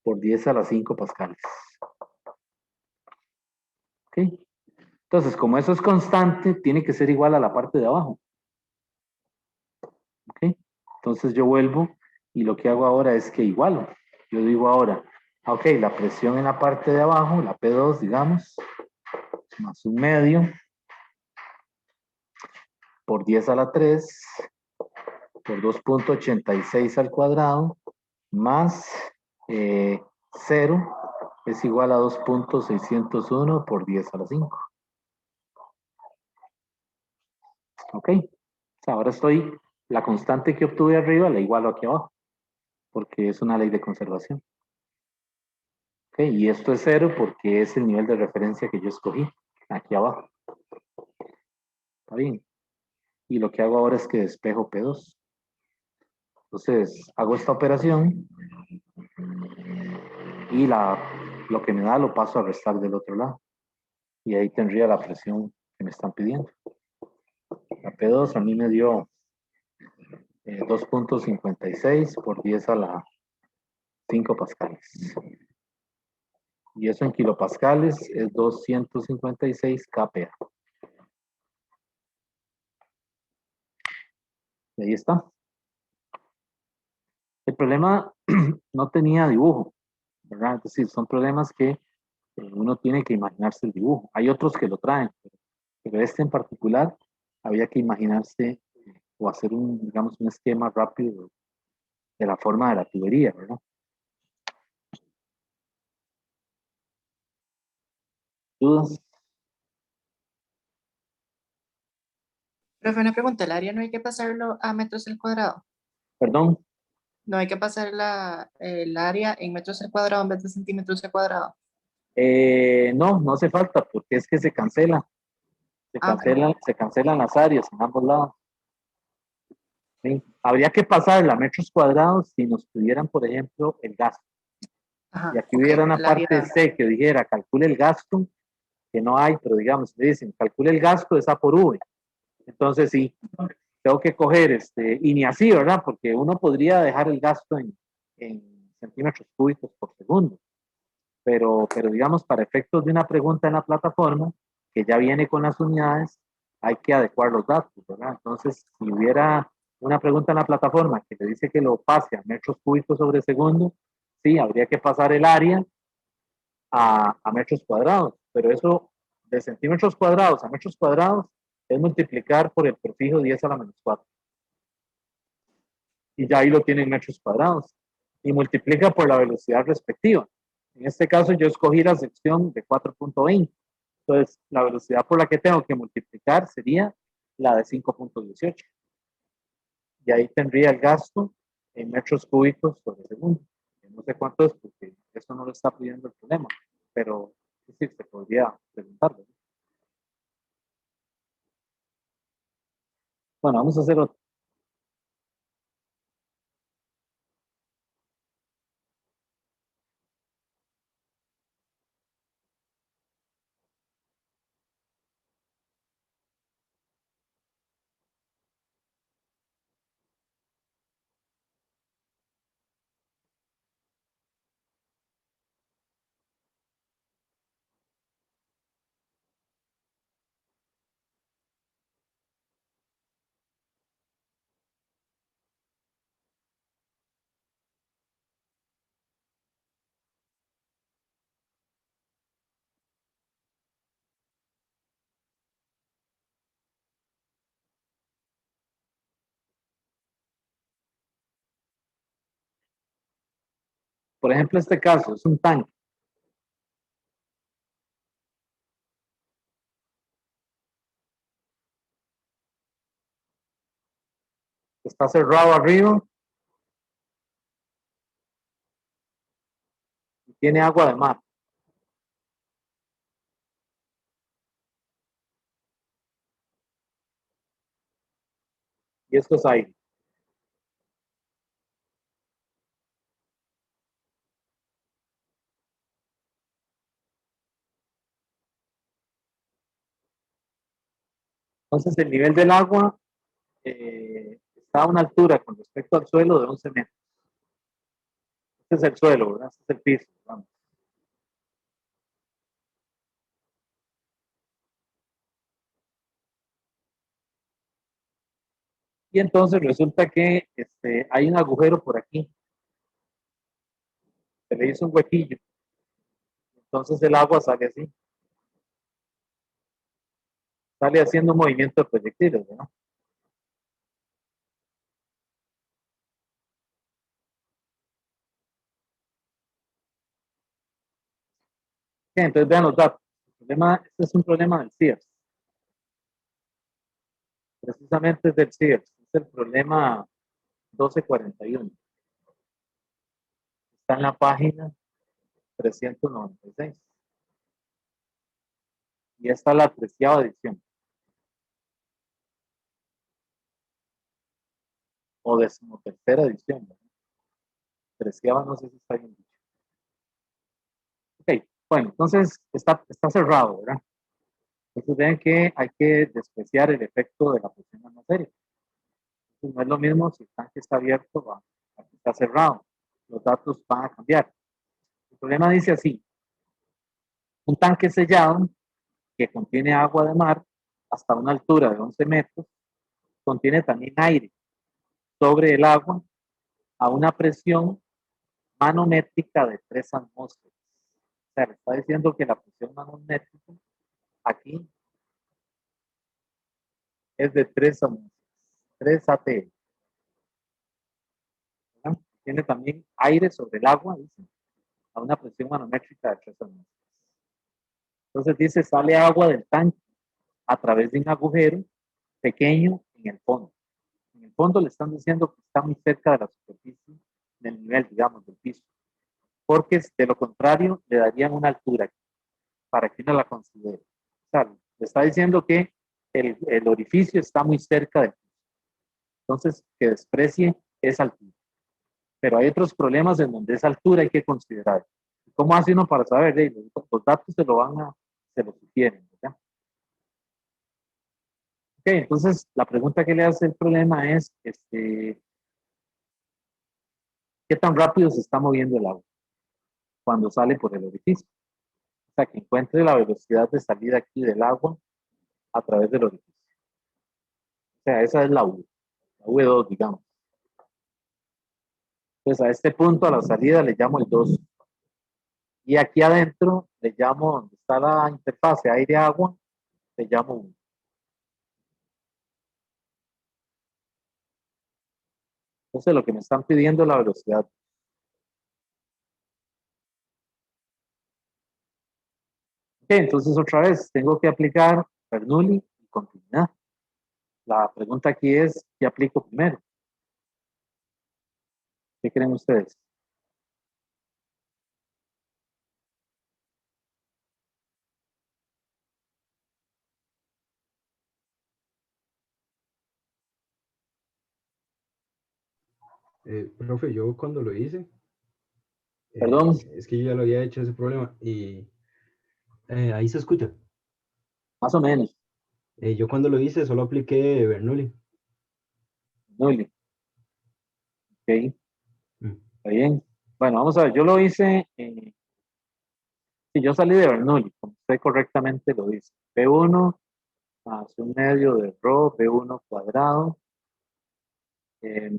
por 10 a la 5 pascales. ¿Ok? Entonces, como eso es constante, tiene que ser igual a la parte de abajo. ¿Ok? Entonces yo vuelvo y lo que hago ahora es que igualo. Yo digo ahora, ok, la presión en la parte de abajo, la P2, digamos, más un medio por 10 a la 3 por 2.86 al cuadrado más 0 es igual a 2.601 por 10 a la 5. ¿Ok? Ahora la constante que obtuve arriba la igualo aquí abajo, porque es una ley de conservación. ¿Ok? Y esto es 0 porque es el nivel de referencia que yo escogí, aquí abajo. ¿Está bien? Y lo que hago ahora es que despejo P2. Entonces, hago esta operación y lo que me da lo paso a restar del otro lado. Y ahí tendría la presión que me están pidiendo. La P2 a mí me dio 2.56 por 10 a la 5 pascales. Y eso en kilopascales es 256 kPa. Y ahí está. El problema no tenía dibujo, ¿verdad? Es decir, son problemas que uno tiene que imaginarse el dibujo. Hay otros que lo traen, pero este en particular había que imaginarse o hacer digamos, un esquema rápido de la forma de la tubería, ¿verdad? ¿Dudas? Profe, una pregunta, el área no hay que pasarlo a metros al cuadrado. Perdón. No hay que pasar el área en metros al cuadrado en vez de centímetros al cuadrado. No, no hace falta porque es que se cancela. Ah, ok. Se cancelan las áreas en ambos lados. ¿Sí? Habría que pasarla a metros cuadrados si nos pidieran, por ejemplo, el gasto. Ajá, Y aquí ok, hubiera una el parte área. C que dijera, calcule el gasto, que no hay, pero digamos, le dicen, calcule el gasto de A por V. Entonces sí, tengo que coger, y ni así, ¿verdad? Porque uno podría dejar el gasto en centímetros cúbicos por segundo. Pero digamos, para efectos de una pregunta en la plataforma, que ya viene con las unidades, hay que adecuar los datos, ¿verdad? Entonces, si hubiera una pregunta en la plataforma que le dice que lo pase a metros cúbicos sobre segundo, sí, habría que pasar el área a metros cuadrados, pero eso de centímetros cuadrados a metros cuadrados es multiplicar por el prefijo 10 a la menos 4. Y ya ahí lo tiene en metros cuadrados. Y multiplica por la velocidad respectiva. En este caso yo escogí la sección de 4.20. Entonces, la velocidad por la que tengo que multiplicar sería la de 5.18. Y ahí tendría el gasto en metros cúbicos por segundo. No sé cuánto es porque eso no lo está pidiendo el problema, pero sí, se podría preguntar. Bueno, vamos a hacer otro. Por ejemplo, este caso es un tanque. Está cerrado arriba y tiene agua de mar. Y esto es aire. Entonces, el nivel del agua está a una altura con respecto al suelo de 11 metros. Este es el suelo, ¿verdad? Este es el piso. Vamos. Y entonces resulta que hay un agujero por aquí. Se le hizo un huequillo. Entonces el agua sale así. Sale haciendo un movimiento de proyectiles, ¿no? Entonces vean los datos. Este es un problema del CIERS. Precisamente es del CIERS. Es el problema 1241. Está en la página 396. Y esta es la 13ª edición. O 13ª edición. 13ª no sé si está bien dicho. Ok, bueno, entonces está cerrado, ¿verdad? Entonces ven que hay que despreciar el efecto de la presión atmosférica. Entonces, no es lo mismo si el tanque está abierto a que está cerrado. Los datos van a cambiar. El problema dice así: un tanque sellado que contiene agua de mar hasta una altura de 11 metros, contiene también aire sobre el agua a una presión manométrica de 3 atmósferas. O sea, le está diciendo que la presión manométrica aquí es de 3 atmósferas, 3 ATM. ¿Verdad? Tiene también aire sobre el agua, dice, a una presión manométrica de 3 atmósferas. Entonces dice, sale agua del tanque a través de un agujero pequeño en el fondo. En el fondo le están diciendo que está muy cerca de la superficie, del nivel, digamos, del piso. Porque de lo contrario le darían una altura para que uno la considere. O sea, le está diciendo que el orificio está muy cerca del piso. Entonces, que desprecie esa altura. Pero hay otros problemas en donde esa altura hay que considerar. ¿Cómo hace uno para saber? Los datos se lo sugieren, ¿verdad? Ok, entonces la pregunta que le hace el problema es, ¿qué tan rápido se está moviendo el agua cuando sale por el orificio? O sea, que encuentre la velocidad de salida aquí del agua a través del orificio. O sea, esa es la V2, digamos. Entonces, a este punto, a la salida, le llamo el 2. Y aquí adentro, le llamo, donde está la interfase aire-agua, le llamo 1. Entonces, lo que me están pidiendo es la velocidad. Ok, entonces otra vez, tengo que aplicar Bernoulli y continuidad. La pregunta aquí es, ¿qué aplico primero? ¿Qué creen ustedes? Profe, yo cuando lo hice, Perdón, es que yo ya lo había hecho ese problema y ahí se escucha. más o menos. Yo cuando lo hice solo apliqué Bernoulli. Bernoulli. Ok, Mm. está bien. Bueno, vamos a ver, yo lo hice, si yo salí de Bernoulli, como usted correctamente lo dice. P1 más un medio de rho P1 cuadrado,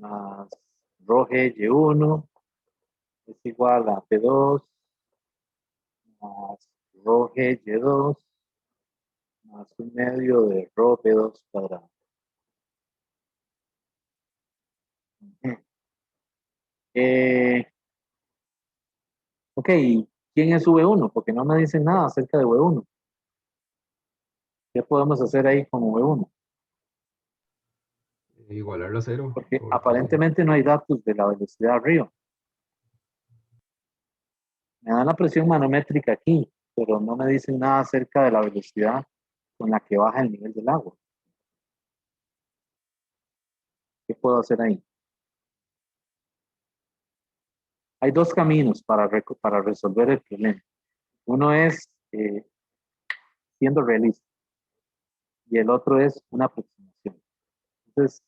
más rho G Y1 es igual a P2 más rho G Y2 más un medio de rho P2 cuadrado. Ok, ¿quién es V1? Porque no me dicen nada acerca de V1. ¿Qué podemos hacer ahí con V1? Igualarlo a cero, Porque porque aparentemente no hay datos de la velocidad arriba. Me dan la presión manométrica aquí, pero no me dicen nada acerca de la velocidad con la que baja el nivel del agua. ¿Qué puedo hacer ahí? Hay dos caminos para resolver el problema. Uno es siendo realista y el otro es una aproximación. Entonces,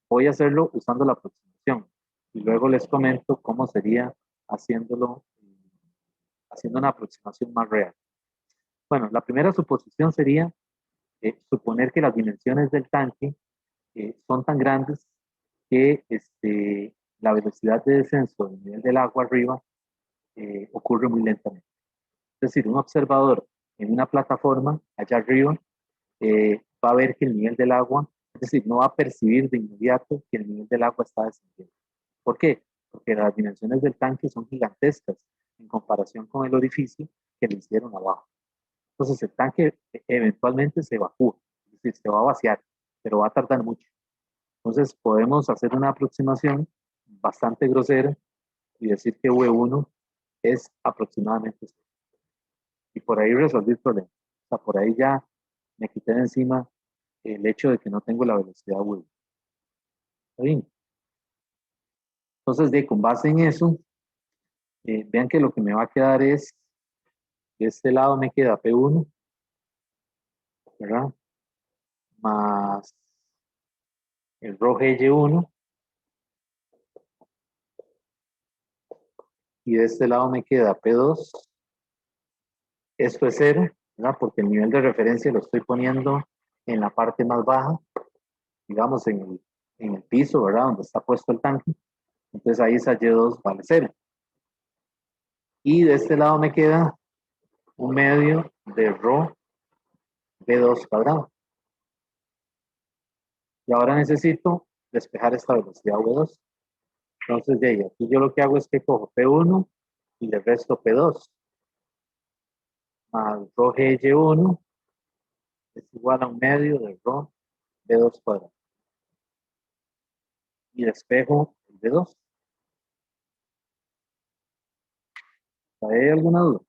voy a hacerlo usando la aproximación y luego les comento cómo sería haciéndolo, haciendo una aproximación más real. Bueno, la primera suposición sería suponer que las dimensiones del tanque son tan grandes que la velocidad de descenso del nivel del agua arriba ocurre muy lentamente. Es decir, un observador en una plataforma allá arriba va a ver que el nivel del agua, es decir, no va a percibir de inmediato que el nivel del agua está descendiendo. ¿Por qué? Porque las dimensiones del tanque son gigantescas en comparación con el orificio que le hicieron abajo. Entonces el tanque eventualmente se evacúa, es decir, se va a vaciar, pero va a tardar mucho. Entonces podemos hacer una aproximación bastante grosera y decir que V1 es aproximadamente esto. Y por ahí resolví el problema. O sea, por ahí ya me quité de encima el hecho de que no tengo la velocidad V1. ¿Está bien? Entonces, con base en eso, vean que lo que me va a quedar es De este lado me queda P1, ¿verdad? Más el rho GY1. Y de este lado me queda P2. Esto es 0, ¿verdad? Porque el nivel de referencia lo estoy poniendo en la parte más baja, digamos en el piso, ¿verdad? Donde está puesto el tanque. Entonces ahí esa Y2 vale 0. Y de este lado me queda un medio de rho B2 cuadrado. Y ahora necesito despejar esta velocidad V2. Entonces, de ahí, aquí yo lo que hago es que cojo P1 y le resto P2. Más rho GY1 es igual a un medio de rho B2 cuadrado. Y despejo el B2. ¿Hay alguna duda?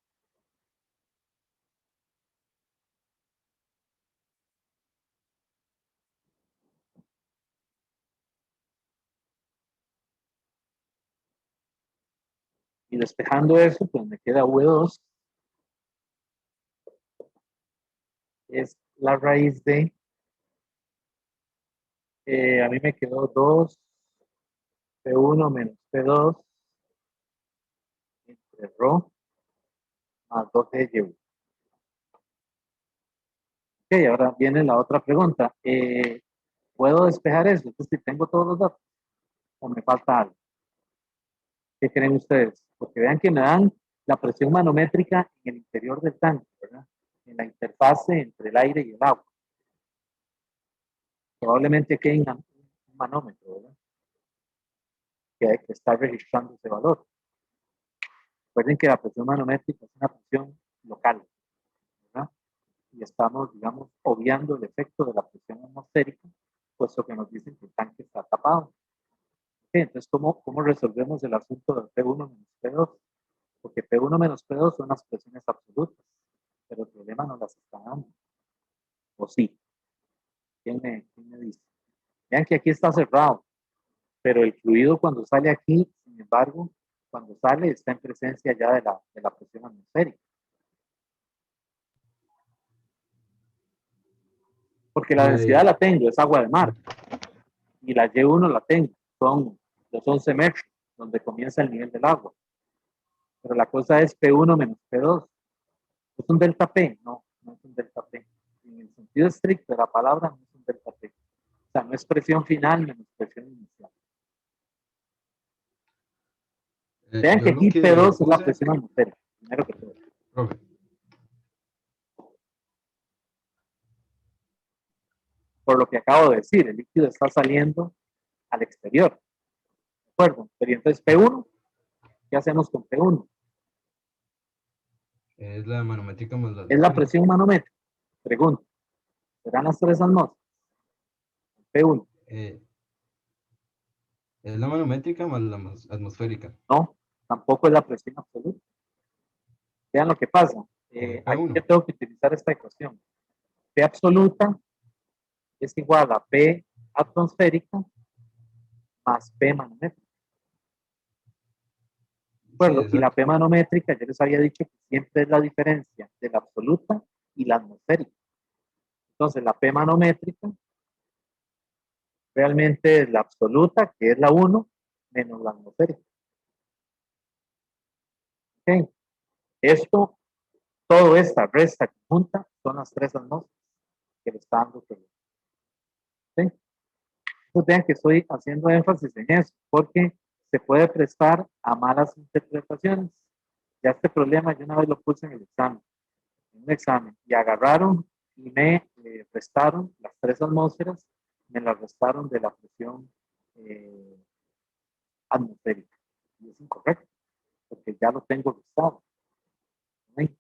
Y despejando eso, pues me queda V2. Es la raíz de, a mí me quedó 2 P1 menos P2 entre rho más 2 GY1. Ok, ahora viene la otra pregunta. ¿Puedo despejar eso? Entonces, si tengo todos los datos, o me falta algo. ¿Qué creen ustedes? Porque vean que me dan la presión manométrica en el interior del tanque, ¿verdad? En la interfase entre el aire y el agua. Probablemente aquí hay un manómetro, ¿verdad? Que está registrando ese valor. Recuerden que la presión manométrica es una presión local, ¿verdad? Y estamos, digamos, obviando el efecto de la presión atmosférica, puesto que nos dicen que el tanque está tapado. Okay, entonces, ¿cómo resolvemos el asunto del P1 menos P2? Porque P1 menos P2 son las presiones absolutas, pero el problema no las está dando. ¿O sí? ¿Quién me dice? Vean que aquí está cerrado, pero el fluido cuando sale aquí, sin embargo, cuando sale está en presencia ya de la presión atmosférica. Porque la densidad la tengo, es agua de mar. Y la Y1 la tengo, son los 11 metros, donde comienza el nivel del agua. Pero la cosa es P1 menos P2. ¿Es un delta P? No, no es un delta P. En el sentido estricto de la palabra, no es un delta P. O sea, no es presión final menos presión inicial. Vean que Yo lo aquí que P2 es la puse, presión atmosférica, primero que todo. profe, Por lo que acabo de decir, el líquido está saliendo al exterior. ¿De acuerdo? Pero entonces P1, ¿qué hacemos con P1? es la manométrica más la Es la atmosférica. presión manométrica. Pregunto, ¿serán las 3 atmósferas? P1. Es la manométrica más la atmosférica. No, tampoco es la presión absoluta. Vean lo que pasa. Aquí yo P1. tengo que utilizar esta ecuación. P absoluta es igual a P atmosférica más P manométrica. ¿De Sí, acuerdo? Y la exacto. P manométrica, yo les había dicho que siempre es la diferencia de la absoluta y la atmosférica. Entonces, la P manométrica realmente es la absoluta, que es la 1, menos la atmosférica. ¿Ok? Esto, toda esta resta conjunta son las 3 atmósferas que le está dando todo. ¿Sí? Pues vean que estoy haciendo énfasis en eso, porque se puede prestar a malas interpretaciones. Ya este problema yo una vez lo puse en un examen, y agarraron y me restaron las 3 atmósferas, me las restaron de la presión atmosférica. Y es incorrecto, porque ya lo tengo restado. ¿Sí?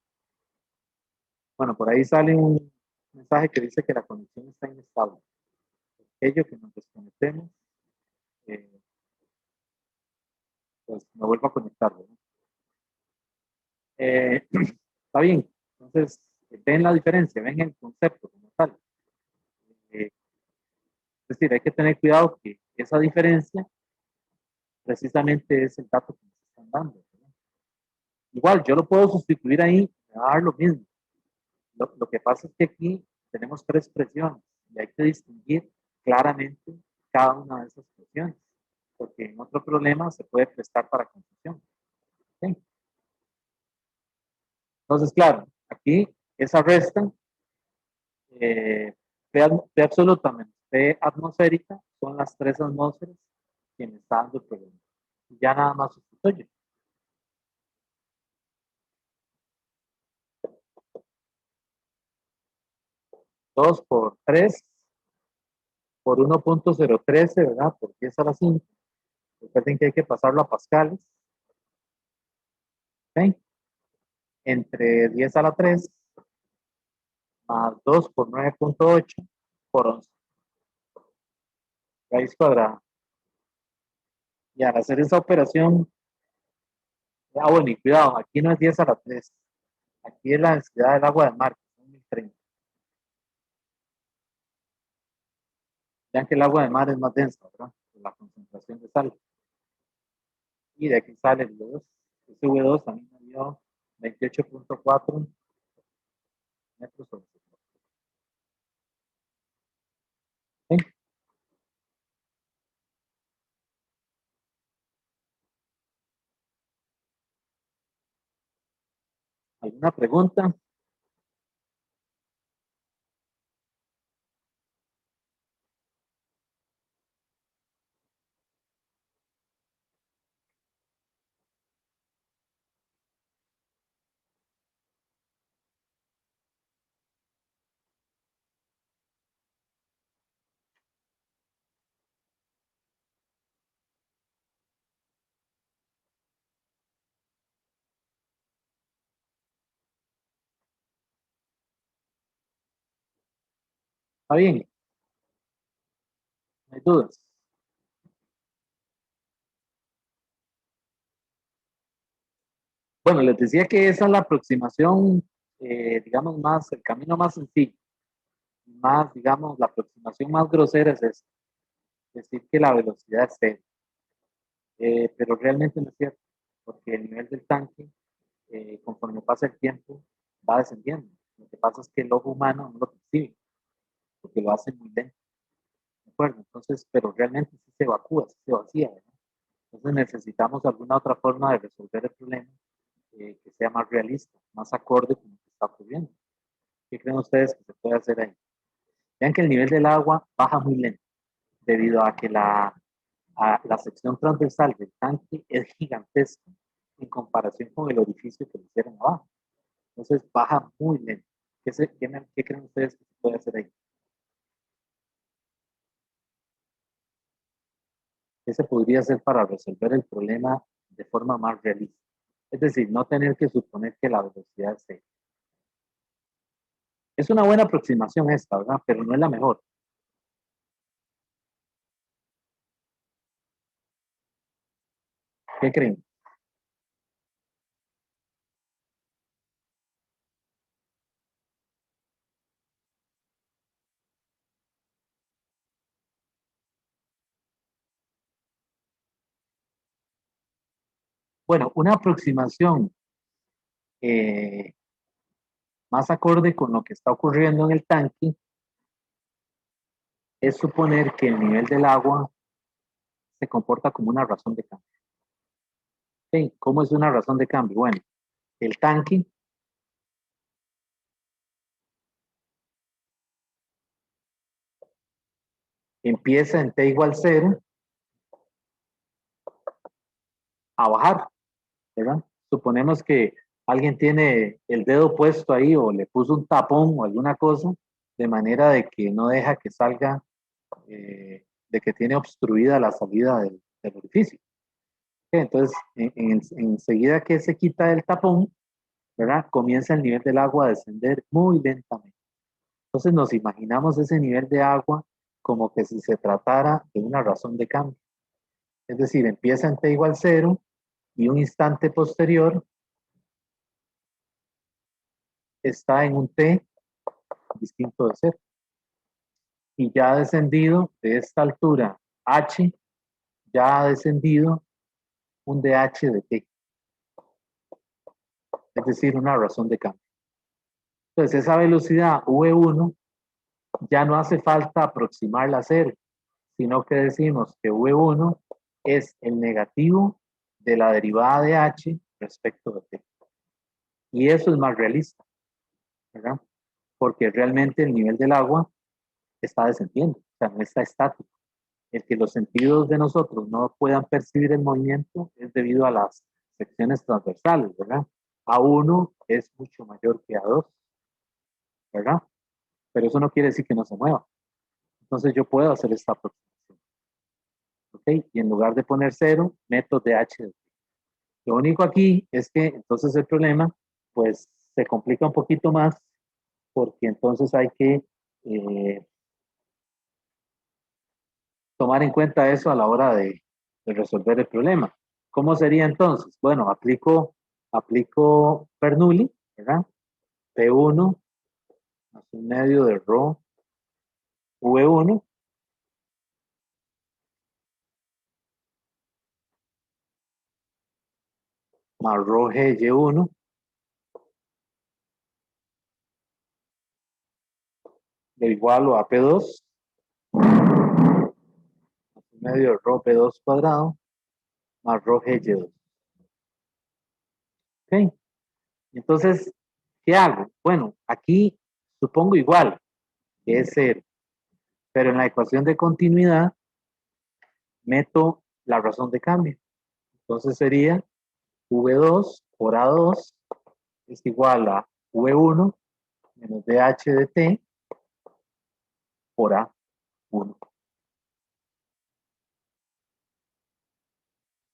Bueno, por ahí sale un mensaje que dice que la conexión está inestable. Aquello que nos desconectemos, pues me vuelvo a conectar, ¿verdad? Está bien. Entonces, ven la diferencia, ven el concepto como tal. Es decir, hay que tener cuidado que esa diferencia precisamente es el dato que nos están dando, ¿verdad? Igual, yo lo puedo sustituir ahí, me va a dar lo mismo. Lo que pasa es que aquí tenemos 3 presiones y hay que distinguir claramente cada una de esas presiones, porque en otro problema se puede prestar para confusión. ¿Sí? Entonces, claro, aquí esa resta, P absoluta menos P atmosférica son las 3 atmósferas que me está dando el problema. Y ya nada más sustituye. Dos por 3 por 1.013, ¿verdad? Por 10 a la 5. Recuerden que hay que pasarlo a pascales. ¿Ok? Entre 10 a la 3 más 2 por 9.8 por 11. Raíz cuadrada. Y al hacer esa operación, bueno, y cuidado, aquí no es 10 a la 3. Aquí es la densidad del agua del mar, que son 1030. Vean que el agua del mar es más densa, ¿verdad? Por la concentración de sal. Y de aquí sale el V2. Ese V2 a mí me dio 28.4 metros sobre segundo. ¿Sí? ¿Alguna pregunta? ¿Está bien? ¿No hay dudas? Bueno, les decía que esa es la aproximación, digamos, más, el camino más sencillo. Más, digamos, la aproximación más grosera es esta. Decir que la velocidad es cero. Pero realmente no es cierto, porque el nivel del tanque, conforme pasa el tiempo, va descendiendo. Lo que pasa es que el ojo humano no lo percibe, porque lo hace muy lento. ¿De acuerdo? Entonces, pero realmente sí se evacúa, sí se vacía, ¿verdad? Entonces necesitamos alguna otra forma de resolver el problema que sea más realista, más acorde con lo que está ocurriendo. ¿Qué creen ustedes que se puede hacer ahí? Vean que el nivel del agua baja muy lento, debido a que la sección transversal del tanque es gigantesca en comparación con el orificio que le hicieron abajo. Entonces baja muy lento. ¿Qué creen ustedes que se puede hacer ahí? ¿Qué se podría hacer para resolver el problema de forma más realista? Es decir, no tener que suponer que la velocidad es cero. Es una buena aproximación esta, ¿verdad? Pero no es la mejor. ¿Qué creen? Bueno, una aproximación más acorde con lo que está ocurriendo en el tanque es suponer que el nivel del agua se comporta como una razón de cambio. ¿Sí? ¿Cómo es una razón de cambio? Bueno, el tanque empieza en T igual 0 a bajar, ¿verdad? Suponemos que alguien tiene el dedo puesto ahí o le puso un tapón o alguna cosa, de manera de que no deja que salga, de que tiene obstruida la salida del orificio. Entonces, enseguida que se quita el tapón, ¿verdad? Comienza el nivel del agua a descender muy lentamente. Entonces nos imaginamos ese nivel de agua como que si se tratara de una razón de cambio. Es decir, empieza en T igual 0 y un instante posterior está en un T distinto de 0. Y ya ha descendido de esta altura H, ya ha descendido un DH de T. Es decir, una razón de cambio. Entonces, esa velocidad V1 ya no hace falta aproximarla a cero, sino que decimos que V1 es el negativo de la derivada de h respecto de t. Y eso es más realista, ¿verdad? Porque realmente el nivel del agua está descendiendo, o sea, no está estático. El que los sentidos de nosotros no puedan percibir el movimiento es debido a las secciones transversales, ¿verdad? A1 es mucho mayor que A2, ¿verdad? Pero eso no quiere decir que no se mueva. Entonces yo puedo hacer esta aproximación, ¿ok? Y en lugar de poner 0, meto dH de t. Lo único aquí es que entonces el problema, pues, se complica un poquito más, porque entonces hay que tomar en cuenta eso a la hora de resolver el problema. ¿Cómo sería entonces? Bueno, aplico Bernoulli, ¿verdad? P1 más un medio de rho V1 más rho G Y1 lo igualo a P2 más un medio de rho P2 cuadrado más rho G Y2. ¿Ok? Entonces, ¿qué hago? Bueno, aquí supongo igual, que es 0, pero en la ecuación de continuidad meto la razón de cambio. Entonces sería V2 por A2 es igual a V1 menos dH de t por A1.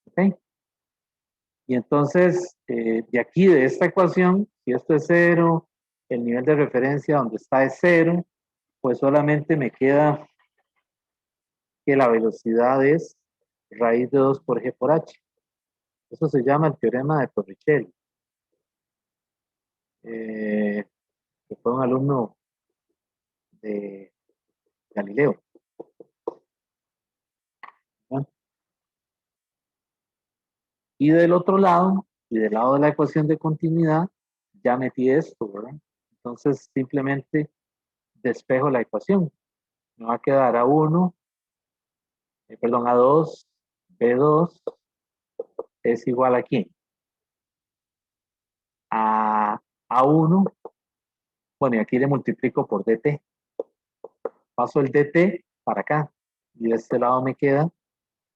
¿Ok? Y entonces, de aquí, de esta ecuación, si esto es 0, el nivel de referencia donde está es 0, pues solamente me queda que la velocidad es raíz de 2 por G por H. Eso se llama el teorema de Torricelli. Que fue un alumno de Galileo. ¿No? Y del otro lado, y del lado de la ecuación de continuidad, ya metí esto, ¿verdad? Entonces simplemente despejo la ecuación. Me va a quedar A1, perdón, A2, B2 es igual a ¿quién? A A1, bueno, y aquí le multiplico por DT. Paso el DT para acá, y de este lado me queda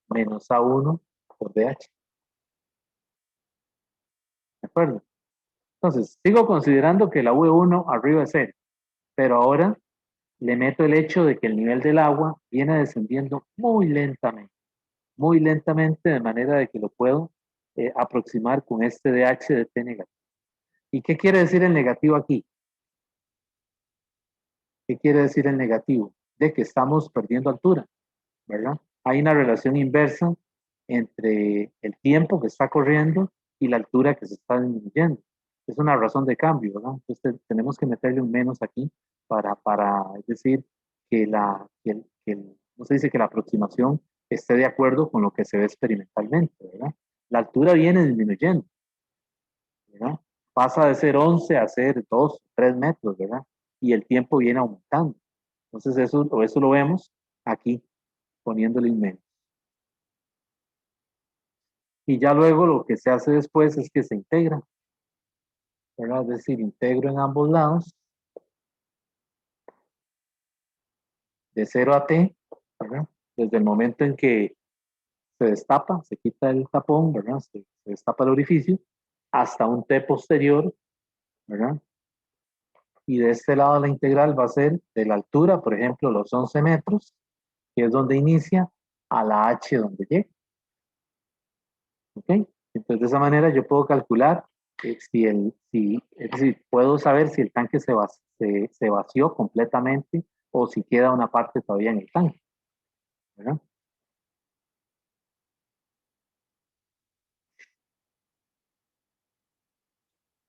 menos A1 por DH. ¿De acuerdo? Entonces, sigo considerando que la V1 arriba es 0, pero ahora le meto el hecho de que el nivel del agua viene descendiendo muy lentamente, de manera de que lo puedo aproximar con este dH de T negativo. ¿Y qué quiere decir el negativo aquí? ¿Qué quiere decir el negativo? De que estamos perdiendo altura, ¿verdad? Hay una relación inversa entre el tiempo que está corriendo y la altura que se está disminuyendo. Es una razón de cambio, ¿verdad? Entonces tenemos que meterle un menos aquí es decir, que no se dice que la aproximación esté de acuerdo con lo que se ve experimentalmente, ¿verdad? La altura viene disminuyendo, ¿verdad? Pasa de ser 11 a ser 2, 3 metros, ¿verdad? Y el tiempo viene aumentando. Entonces eso lo vemos aquí, poniéndole un menos. Y ya luego lo que se hace después es que se integra, ¿verdad? Es decir, integro en ambos lados de 0 a t, ¿verdad? Desde el momento en que se destapa, se quita el tapón, ¿verdad? Se destapa el orificio, hasta un t posterior, ¿verdad? Y de este lado la integral va a ser de la altura, por ejemplo, los 11 metros, que es donde inicia, a la h donde llega. ¿Ok? Entonces de esa manera yo puedo calcular es decir, puedo saber si el tanque se vació completamente o si queda una parte todavía en el tanque, ¿verdad?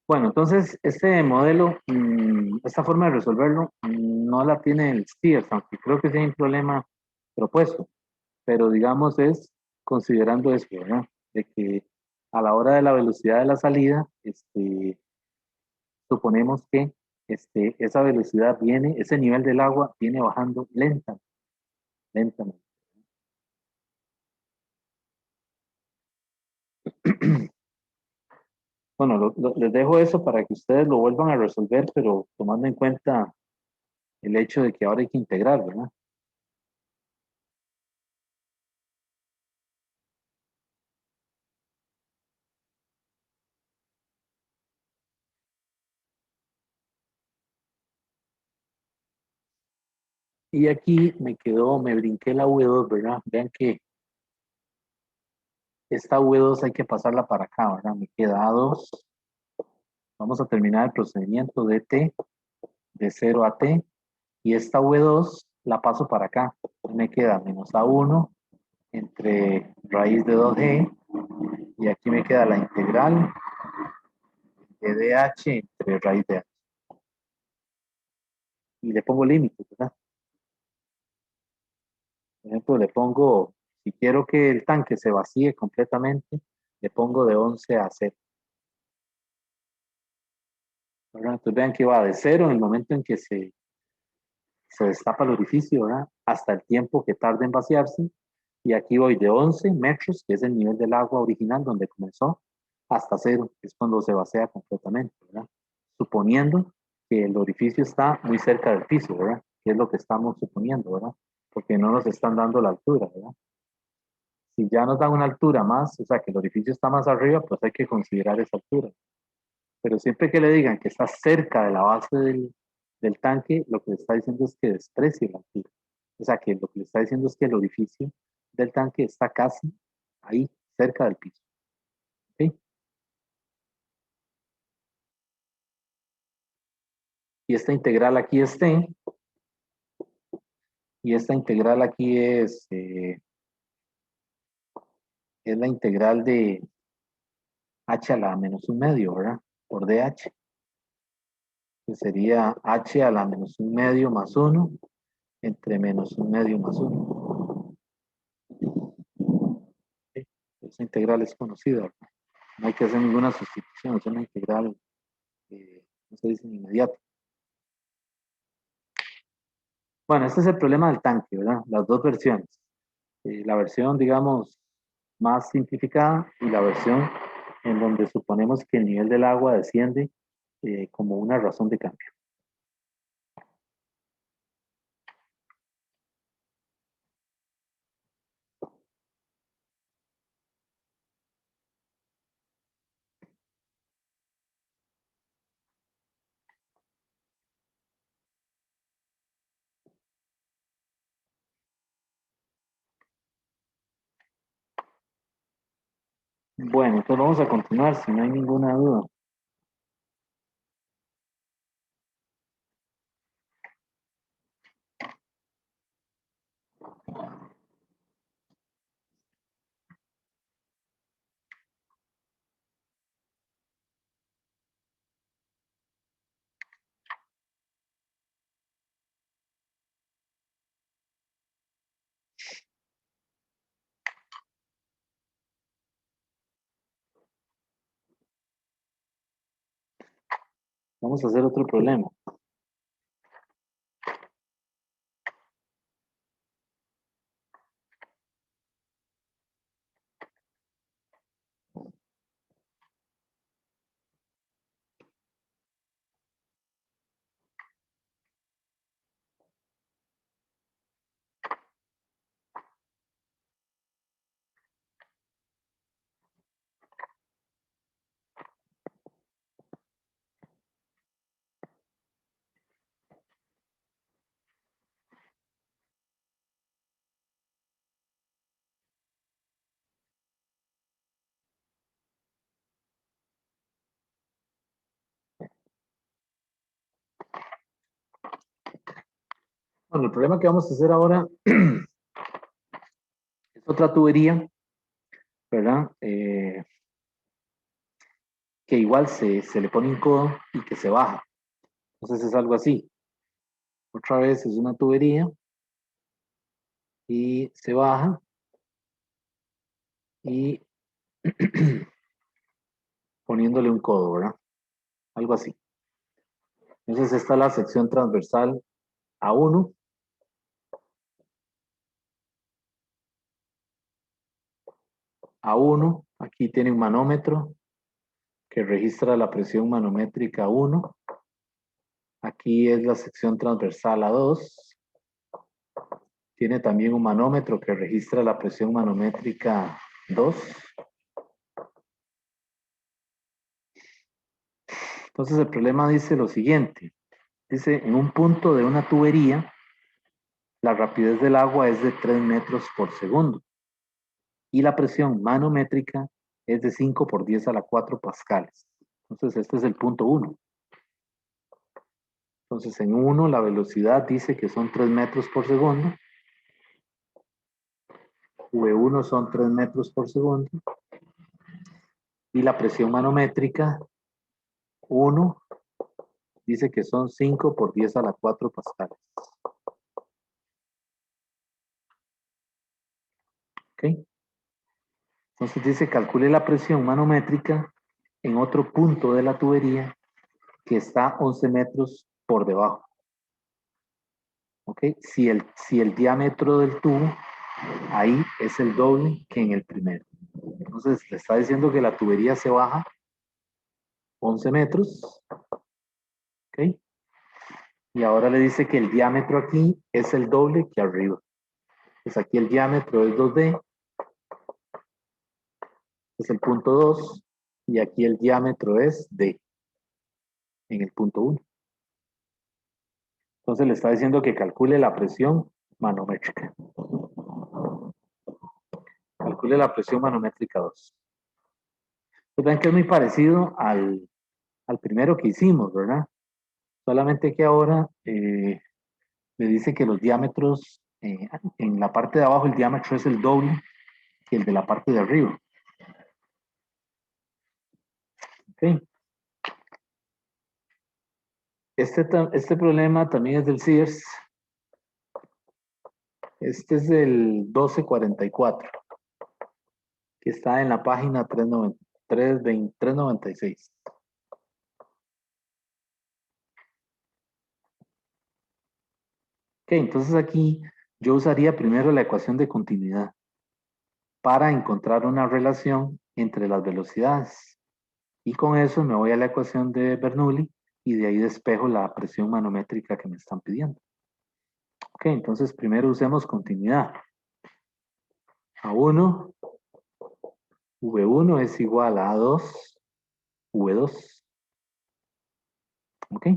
Bueno, entonces este modelo, esta forma de resolverlo, no la tiene el Steers, aunque creo que sí hay un problema propuesto, pero digamos es considerando eso, ¿verdad? De que a la hora de la velocidad de la salida, suponemos que esa velocidad viene, ese nivel del agua viene bajando lentamente, lentamente. Bueno, les dejo eso para que ustedes lo vuelvan a resolver, pero tomando en cuenta el hecho de que ahora hay que integrar, ¿verdad? Y aquí me brinqué la V2, ¿verdad? Vean que esta V2 hay que pasarla para acá, ¿verdad? Me queda A2. Vamos a terminar el procedimiento de T, de 0 a T. Y esta V2 la paso para acá. Me queda menos A1 entre raíz de 2G. Y aquí me queda la integral de DH entre raíz de H. Y le pongo límites, ¿verdad? Por ejemplo, le pongo, si quiero que el tanque se vacíe completamente, le pongo de 11 a 0. ¿Verdad? Entonces vean que va de 0 en el momento en que se destapa el orificio, ¿verdad? Hasta el tiempo que tarda en vaciarse. Y aquí voy de 11 metros, que es el nivel del agua original donde comenzó, hasta 0, que es cuando se vacía completamente, ¿verdad? Suponiendo que el orificio está muy cerca del piso, ¿verdad? Que es lo que estamos suponiendo, ¿verdad? Porque no nos están dando la altura, ¿verdad? Si ya nos dan una altura más, o sea, que el orificio está más arriba, pues hay que considerar esa altura. Pero siempre que le digan que está cerca de la base del tanque, lo que le está diciendo es que desprecie la altura. O sea, que lo que le está diciendo es que el orificio del tanque está casi ahí, cerca del piso. ¿Ok? Y esta integral aquí es T, y esta integral aquí es la integral de h a la menos un medio, ¿verdad? Por dh, que sería h a la menos un medio más 1 entre menos un medio más 1. ¿Sí? Esa integral es conocida, ¿verdad? No hay que hacer ninguna sustitución, es una integral, no se dice inmediata. Bueno, este es el problema del tanque, ¿verdad? Las dos versiones. La versión, digamos, más simplificada y la versión en donde suponemos que el nivel del agua desciende como una razón de cambio. Bueno, entonces vamos a continuar si no hay ninguna duda. Vamos a hacer otro problema. Bueno, el problema que vamos a hacer ahora es otra tubería, ¿verdad? Que igual se le pone un codo y que se baja. Entonces es algo así. Otra vez es una tubería y se baja y poniéndole un codo, ¿verdad? Algo así. Entonces esta es la sección transversal A1. A1, aquí tiene un manómetro que registra la presión manométrica 1. Aquí es la sección transversal A2. Tiene también un manómetro que registra la presión manométrica 2. Entonces el problema dice lo siguiente. Dice, en un punto de una tubería, la rapidez del agua es de 3 metros por segundo. Y la presión manométrica es de 5 por 10 a la 4 pascales. Entonces este es el punto 1. Entonces en 1 la velocidad dice que son 3 metros por segundo. V1 son 3 metros por segundo. Y la presión manométrica 1 dice que son 5 por 10 a la 4 pascales. ¿Ok? Entonces dice, calcule la presión manométrica en otro punto de la tubería que está 11 metros por debajo. ¿Ok? Si el diámetro del tubo ahí es el doble que en el primero. Entonces le está diciendo que la tubería se baja 11 metros. ¿Ok? Y ahora le dice que el diámetro aquí es el doble que arriba. Pues aquí el diámetro es 2D, es el punto 2, y aquí el diámetro es D, en el punto 1. Entonces le está diciendo que calcule la presión manométrica. Calcule la presión manométrica 2. Pues ven que es muy parecido al primero que hicimos, ¿verdad? Solamente que ahora le dice que los diámetros, en la parte de abajo el diámetro es el doble que el de la parte de arriba. ¿Ok? Este problema también es del Sears. Este es el 1244, que está en la página 396. Ok, entonces aquí yo usaría primero la ecuación de continuidad para encontrar una relación entre las velocidades. Y con eso me voy a la ecuación de Bernoulli y de ahí despejo la presión manométrica que me están pidiendo. Ok, entonces primero usemos continuidad. A1, V1 es igual a A2, V2. Ok,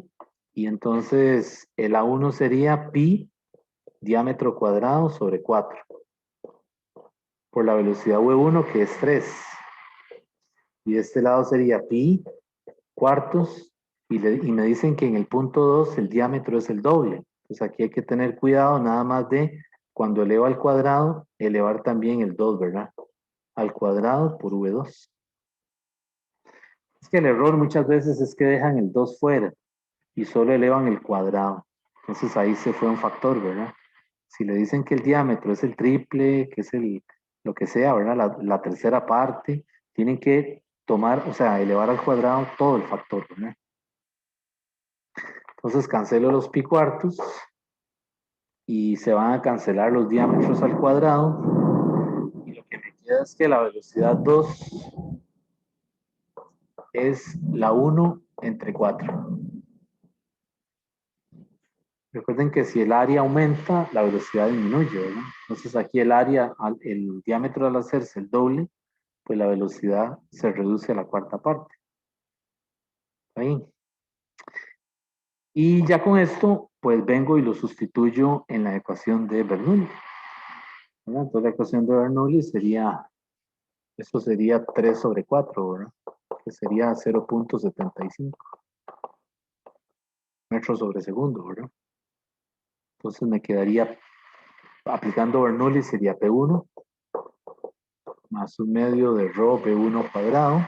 y entonces el A1 sería pi diámetro cuadrado sobre 4 por la velocidad V1 que es 3. Y de este lado sería pi cuartos y me dicen que en el punto 2 el diámetro es el doble. Entonces aquí hay que tener cuidado nada más de cuando eleva al cuadrado, elevar también el 2, ¿verdad? Al cuadrado por V2. Es que el error muchas veces es que dejan el 2 fuera y solo elevan el cuadrado. Entonces ahí se fue un factor, ¿verdad? Si le dicen que el diámetro es el triple, que es lo que sea, ¿verdad? La tercera parte, tienen que tomar, o sea, elevar al cuadrado todo el factor, ¿verdad? Entonces cancelo los pi cuartos y se van a cancelar los diámetros al cuadrado. Y lo que me queda es que la velocidad 2 es la 1 entre 4. Recuerden que si el área aumenta, la velocidad disminuye, ¿verdad? Entonces aquí el área, el diámetro al hacerse el doble, pues la velocidad se reduce a la cuarta parte. Ahí. Y ya con esto, pues vengo y lo sustituyo en la ecuación de Bernoulli. ¿Verdad? Entonces la ecuación de Bernoulli sería, esto sería 3 sobre 4, ¿verdad? Que sería 0.75 metros sobre segundo, ¿verdad? Entonces me quedaría, aplicando Bernoulli, sería P1 más un medio de rho B1 cuadrado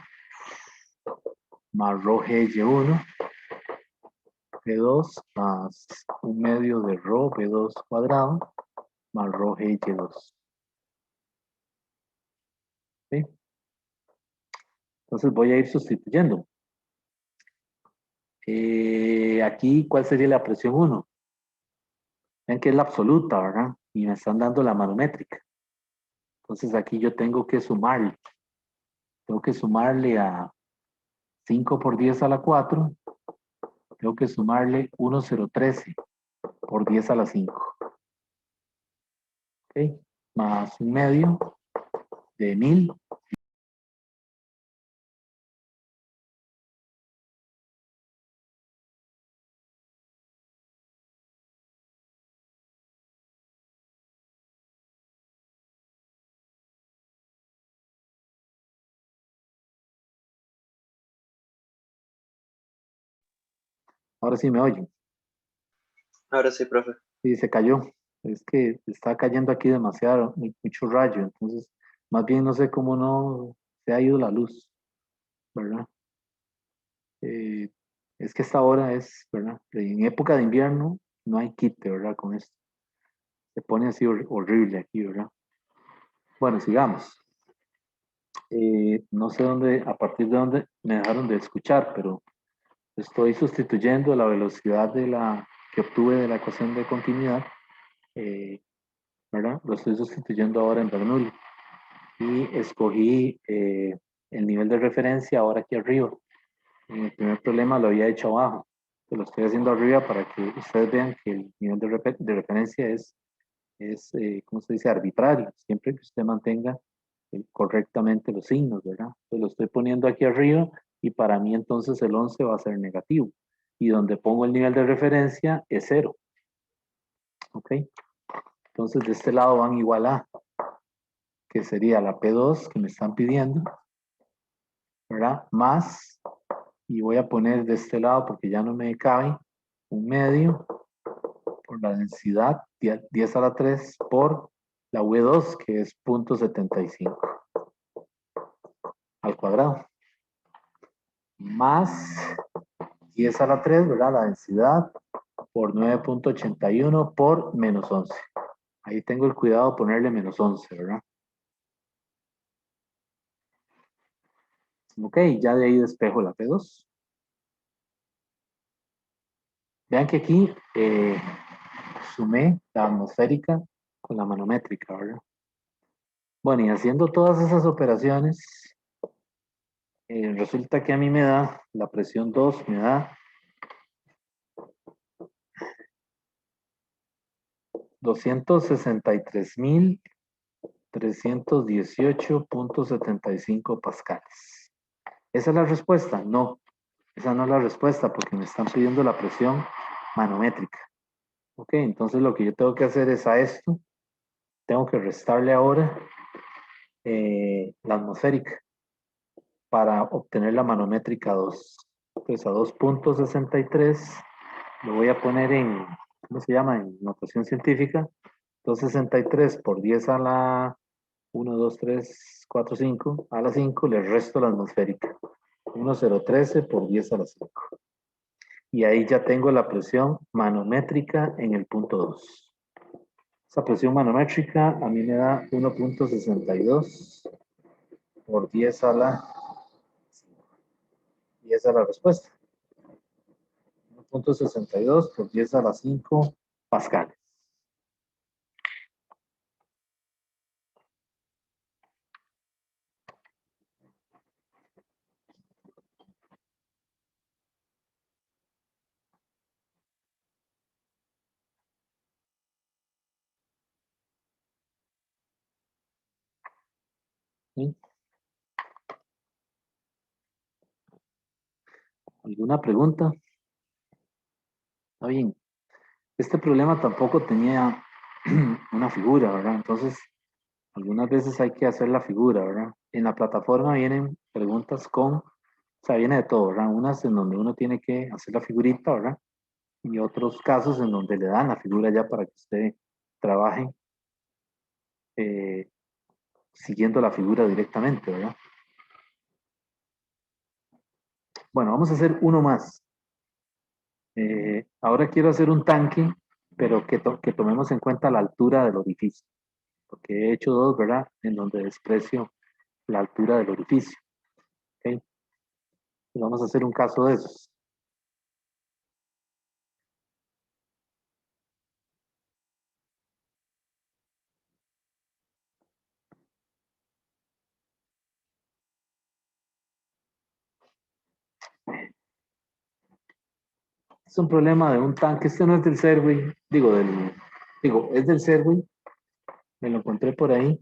más rho G Y1 P2 más un medio de rho B2 cuadrado más rho G Y2. ¿Sí? Entonces voy a ir sustituyendo. Aquí, ¿cuál sería la presión 1? Ven que es la absoluta, ¿verdad? Y me están dando la manométrica. Entonces aquí yo tengo que sumarle. Tengo que sumarle a 5 por 10 a la 4. Tengo que sumarle 1,013 por 10 a la 5. ¿Ok? Más un medio de 1000. Ahora sí me oyen. Ahora sí, profe. Sí, se cayó. Es que está cayendo aquí demasiado, mucho rayo. Entonces, más bien no sé cómo no se ha ido la luz, ¿verdad? Eh, es que esta hora es, ¿verdad? En época de invierno no hay quite, ¿verdad? Con esto. Se pone así horrible aquí, ¿verdad? Bueno, sigamos. No sé dónde, a partir de dónde me dejaron de escuchar, pero estoy sustituyendo la velocidad que obtuve de la ecuación de continuidad, ¿verdad? Lo estoy sustituyendo ahora en Bernoulli. Y escogí el nivel de referencia ahora aquí arriba. En el primer problema lo había hecho abajo. Lo estoy haciendo arriba para que ustedes vean que el nivel de referencia es ¿cómo se dice? Arbitrario, siempre que usted mantenga correctamente los signos, ¿verdad? Entonces lo estoy poniendo aquí arriba y para mí entonces el 11 va a ser negativo. Y donde pongo el nivel de referencia es 0. ¿Ok? Entonces de este lado van igual a, que sería la P2 que me están pidiendo, ¿verdad? Más, y voy a poner de este lado porque ya no me cabe, un medio por la densidad 10 a la 3 por la V2 que es 0.75 al cuadrado. Más 10 a la 3, ¿verdad? La densidad por 9.81 por menos 11. Ahí tengo el cuidado de ponerle menos 11, ¿verdad? Ok, ya de ahí despejo la P2. Vean que aquí sumé la atmosférica con la manométrica, ¿verdad? Bueno, y haciendo todas esas operaciones, resulta que a mí me da, la presión 2 me da 263.318.75 pascales. ¿Esa es la respuesta? No, esa no es la respuesta porque me están pidiendo la presión manométrica. Ok, entonces lo que yo tengo que hacer es a esto, tengo que restarle ahora la atmosférica para obtener la manométrica 2. Entonces a 2.63 lo voy a poner en, ¿cómo se llama? En notación científica. 263 por 10 a la 1, 2, 3, 4, 5. A la 5 le resto la atmosférica. 1013 por 10 a la 5. Y ahí ya tengo la presión manométrica en el punto 2. Esa presión manométrica a mí me da 1.62 por 10 a la 5. Y esa es la respuesta. 1.62 por 10 a la 5 pascales. ¿Sí? ¿Alguna pregunta? Está bien. Este problema tampoco tenía una figura, ¿verdad? Entonces, algunas veces hay que hacer la figura, ¿verdad? En la plataforma vienen preguntas o sea, viene de todo, ¿verdad? Unas en donde uno tiene que hacer la figurita, ¿verdad? Y otros casos en donde le dan la figura ya para que usted trabaje siguiendo la figura directamente, ¿verdad? Bueno, vamos a hacer uno más. Ahora quiero hacer un tanque, pero que tomemos en cuenta la altura del orificio, porque he hecho dos, ¿verdad? En donde desprecio la altura del orificio. ¿Ok? Vamos a hacer un caso de esos. Es un problema de un tanque. Este no es del Serway. Es del Serway. Me lo encontré por ahí.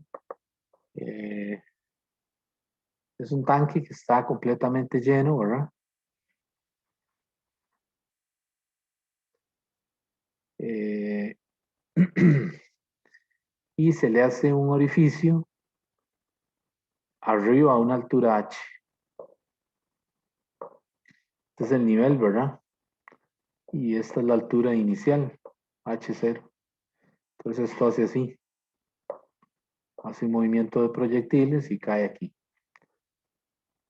Es un tanque que está completamente lleno, ¿verdad? Y se le hace un orificio arriba a una altura H. Este es el nivel, ¿verdad? Y esta es la altura inicial, H0. Entonces esto hace así. Hace un movimiento de proyectiles y cae aquí.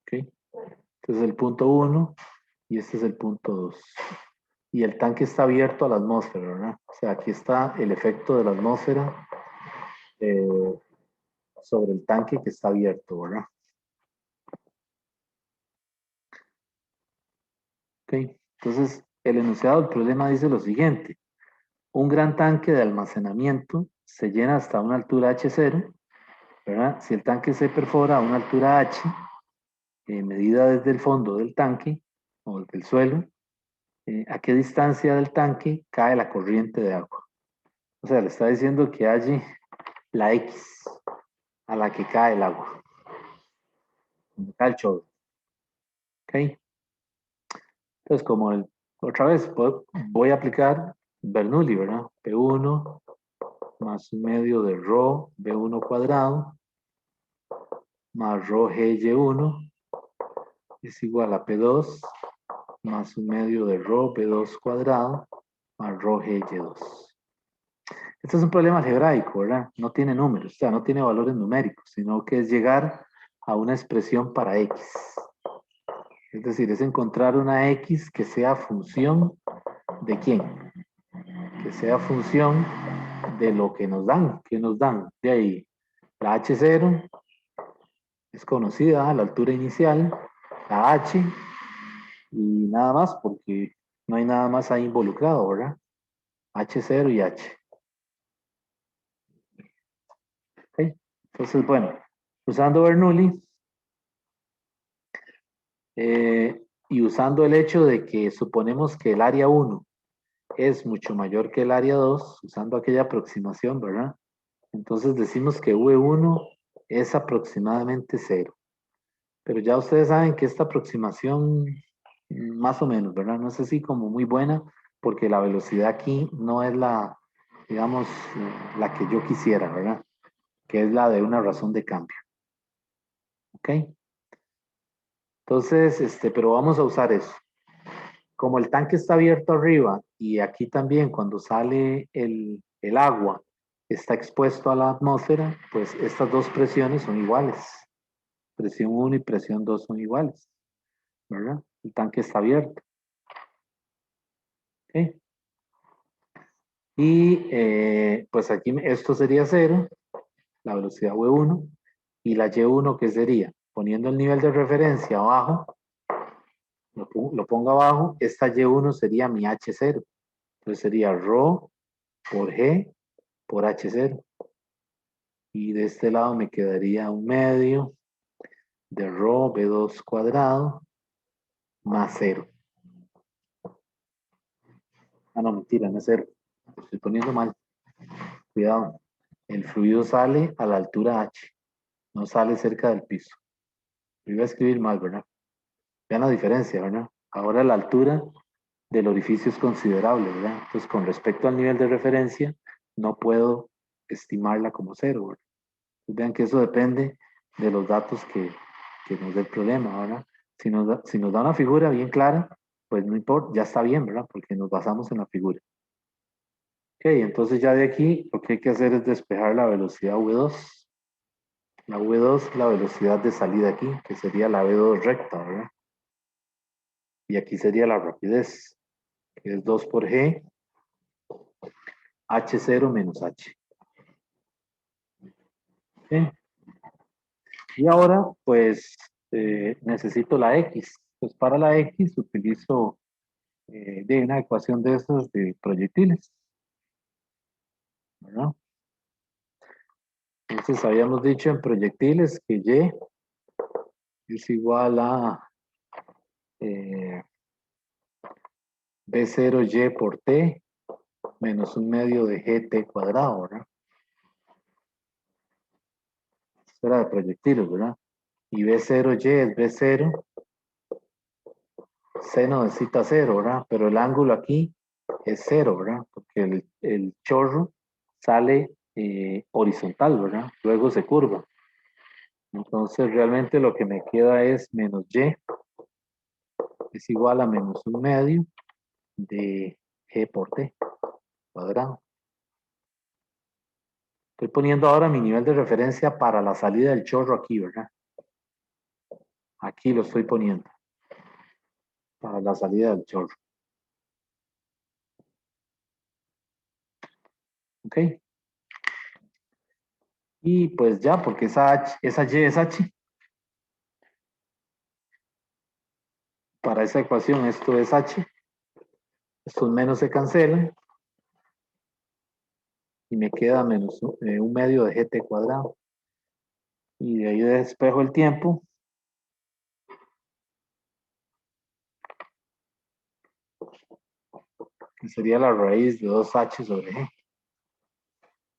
¿Ok? Este es el punto 1 y este es el punto 2. Y el tanque está abierto a la atmósfera, ¿verdad? O sea, aquí está el efecto de la atmósfera sobre el tanque que está abierto, ¿verdad? ¿Ok? Entonces, el enunciado del problema dice lo siguiente. Un gran tanque de almacenamiento se llena hasta una altura H0, ¿verdad? Si el tanque se perfora a una altura H, medida desde el fondo del tanque o del suelo, ¿a qué distancia del tanque cae la corriente de agua? O sea, le está diciendo que hay la X a la que cae el agua. Donde cae el chorro. ¿Ok? Entonces, otra vez, voy a aplicar Bernoulli, ¿verdad? P1 más un medio de rho B1 cuadrado más rho GY1 es igual a P2 más un medio de rho B2 cuadrado más rho GY2. Este es un problema algebraico, ¿verdad? No tiene números, o sea, no tiene valores numéricos, sino que es llegar a una expresión para X. Es decir, es encontrar una X que sea función de quién, que sea función de lo que nos dan, de ahí la H0 es conocida a la altura inicial, la H y nada más porque no hay nada más ahí involucrado, ¿verdad? H0 y H. ¿Okay? Entonces, bueno, usando Bernoulli y usando el hecho de que suponemos que el área 1 es mucho mayor que el área 2, usando aquella aproximación, ¿verdad? Entonces decimos que V1 es aproximadamente 0. Pero ya ustedes saben que esta aproximación, más o menos, ¿verdad? No es así como muy buena, porque la velocidad aquí no es la, digamos, la que yo quisiera, ¿verdad? Que es la de una razón de cambio. ¿Ok? Entonces, pero vamos a usar eso. Como el tanque está abierto arriba y aquí también cuando sale el agua está expuesto a la atmósfera, pues estas dos presiones son iguales. Presión 1 y presión 2 son iguales, ¿verdad? El tanque está abierto. ¿Ok? Y pues aquí esto sería 0, la velocidad V1, y la Y1 que sería, poniendo el nivel de referencia abajo, lo pongo abajo, esta Y1 sería mi H0. Entonces sería ρ por G por H0. Y de este lado me quedaría un medio de ρ B2 cuadrado más 0. Ah, no, mentira, no es 0. Lo estoy poniendo mal. Cuidado. El fluido sale a la altura H. No sale cerca del piso. Lo iba a escribir mal, ¿verdad? Vean la diferencia, ¿verdad? Ahora la altura del orificio es considerable, ¿verdad? Entonces, con respecto al nivel de referencia, no puedo estimarla como 0, ¿verdad? Entonces, vean que eso depende de los datos que nos dé el problema, ¿verdad? Si nos da una figura bien clara, pues no importa, ya está bien, ¿verdad? Porque nos basamos en la figura. Ok, entonces ya de aquí lo que hay que hacer es despejar la velocidad V2. La V2 es la velocidad de salida aquí, que sería la V2 recta, ¿verdad? Y aquí sería la rapidez, que es 2 por G, H0 menos H. ¿Okay? Y ahora, pues, necesito la X. Pues para la X utilizo de una ecuación de esas de proyectiles, ¿verdad? Entonces habíamos dicho en proyectiles que Y es igual a B0Y por T menos 1/2 de GT cuadrado, ¿verdad? Esto era de proyectiles, ¿verdad? Y B0Y es B0 seno de cita 0, ¿verdad? Pero el ángulo aquí es 0, ¿verdad? Porque el chorro sale horizontal, ¿verdad? Luego se curva. Entonces realmente lo que me queda es menos Y es igual a menos 1/2 de G por T cuadrado. Estoy poniendo ahora mi nivel de referencia para la salida del chorro aquí, ¿verdad? Aquí lo estoy poniendo para la salida del chorro. ¿Ok? Y pues ya, porque esa Y es H. Para esa ecuación esto es H. Estos menos se cancelan. Y me queda menos 1/2 de GT cuadrado. Y de ahí despejo el tiempo. Que sería la raíz de 2H sobre G.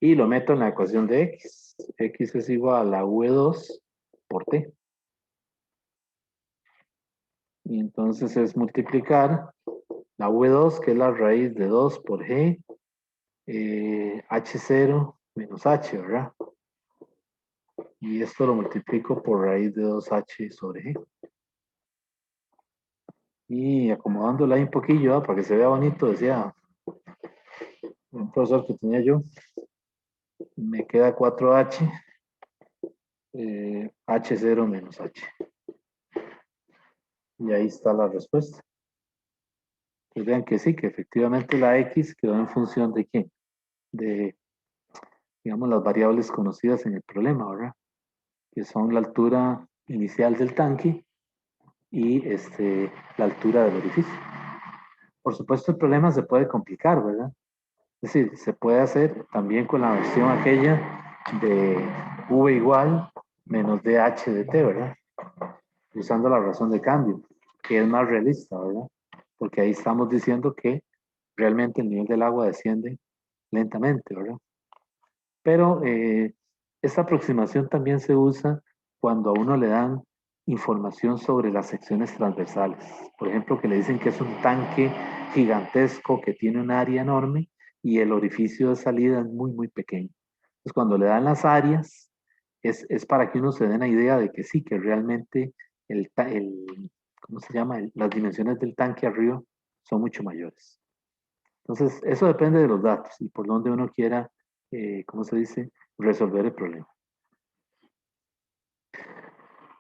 Y lo meto en la ecuación de X. X es igual a V2 por T. Y entonces es multiplicar la V2, que es la raíz de 2 por G, H0 menos H, ¿verdad? Y esto lo multiplico por raíz de 2H sobre G. Y acomodándola ahí un poquillo, ¿verdad? Para que se vea bonito, decía un profesor que tenía yo, me queda 4H, H0 menos H. Y ahí está la respuesta. Pues vean que sí, que efectivamente la X quedó en función de ¿qué? De, digamos, las variables conocidas en el problema, ¿verdad? Que son la altura inicial del tanque y la altura del orificio. Por supuesto, el problema se puede complicar, ¿verdad? Es decir, se puede hacer también con la versión aquella de V igual menos DH de T, ¿verdad? Usando la razón de cambio, que es más realista, ¿verdad? Porque ahí estamos diciendo que realmente el nivel del agua desciende lentamente, ¿verdad? Pero esta aproximación también se usa cuando a uno le dan información sobre las secciones transversales. Por ejemplo, que le dicen que es un tanque gigantesco que tiene un área enorme y el orificio de salida es muy, muy pequeño. Entonces, cuando le dan las áreas, es para que uno se dé una idea de que sí, que realmente ¿cómo se llama? Las dimensiones del tanque arriba son mucho mayores. Entonces, eso depende de los datos y por donde uno quiera, ¿cómo se dice? Resolver el problema.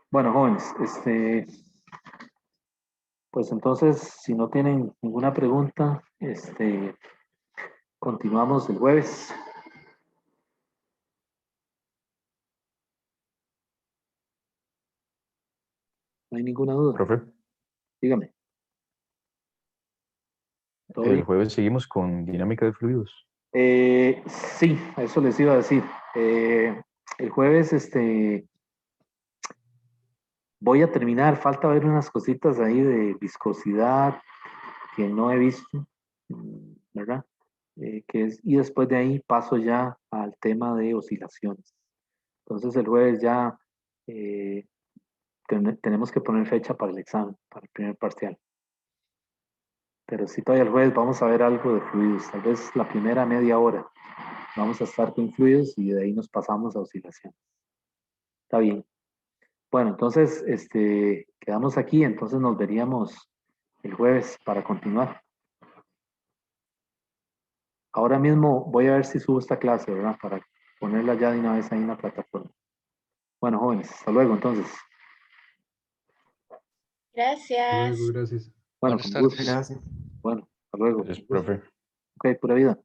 Bueno, jóvenes, pues entonces, si no tienen ninguna pregunta, continuamos el jueves. No hay ninguna duda. Profe, Dígame. ¿Todo el bien? jueves seguimos con dinámica de fluidos. Sí, eso les iba a decir. El jueves, voy a terminar. Falta ver unas cositas ahí de viscosidad que no he visto, ¿verdad? Y después de ahí paso ya al tema de oscilaciones. Entonces el jueves ya tenemos que poner fecha para el examen, para el primer parcial. Pero sí, todavía el jueves vamos a ver algo de fluidos, tal vez la primera media hora. Vamos a estar con fluidos y de ahí nos pasamos a oscilaciones. Está bien. Bueno, entonces quedamos aquí, entonces nos veríamos el jueves para continuar. Ahora mismo voy a ver si subo esta clase, ¿verdad? Para ponerla ya de una vez ahí en la plataforma. Bueno, jóvenes, hasta luego entonces. Gracias. Luego, gracias. Bueno, Buenas con tardes. gusto. Gracias. Bueno, hasta luego. Gracias, profe. Ok, pura vida.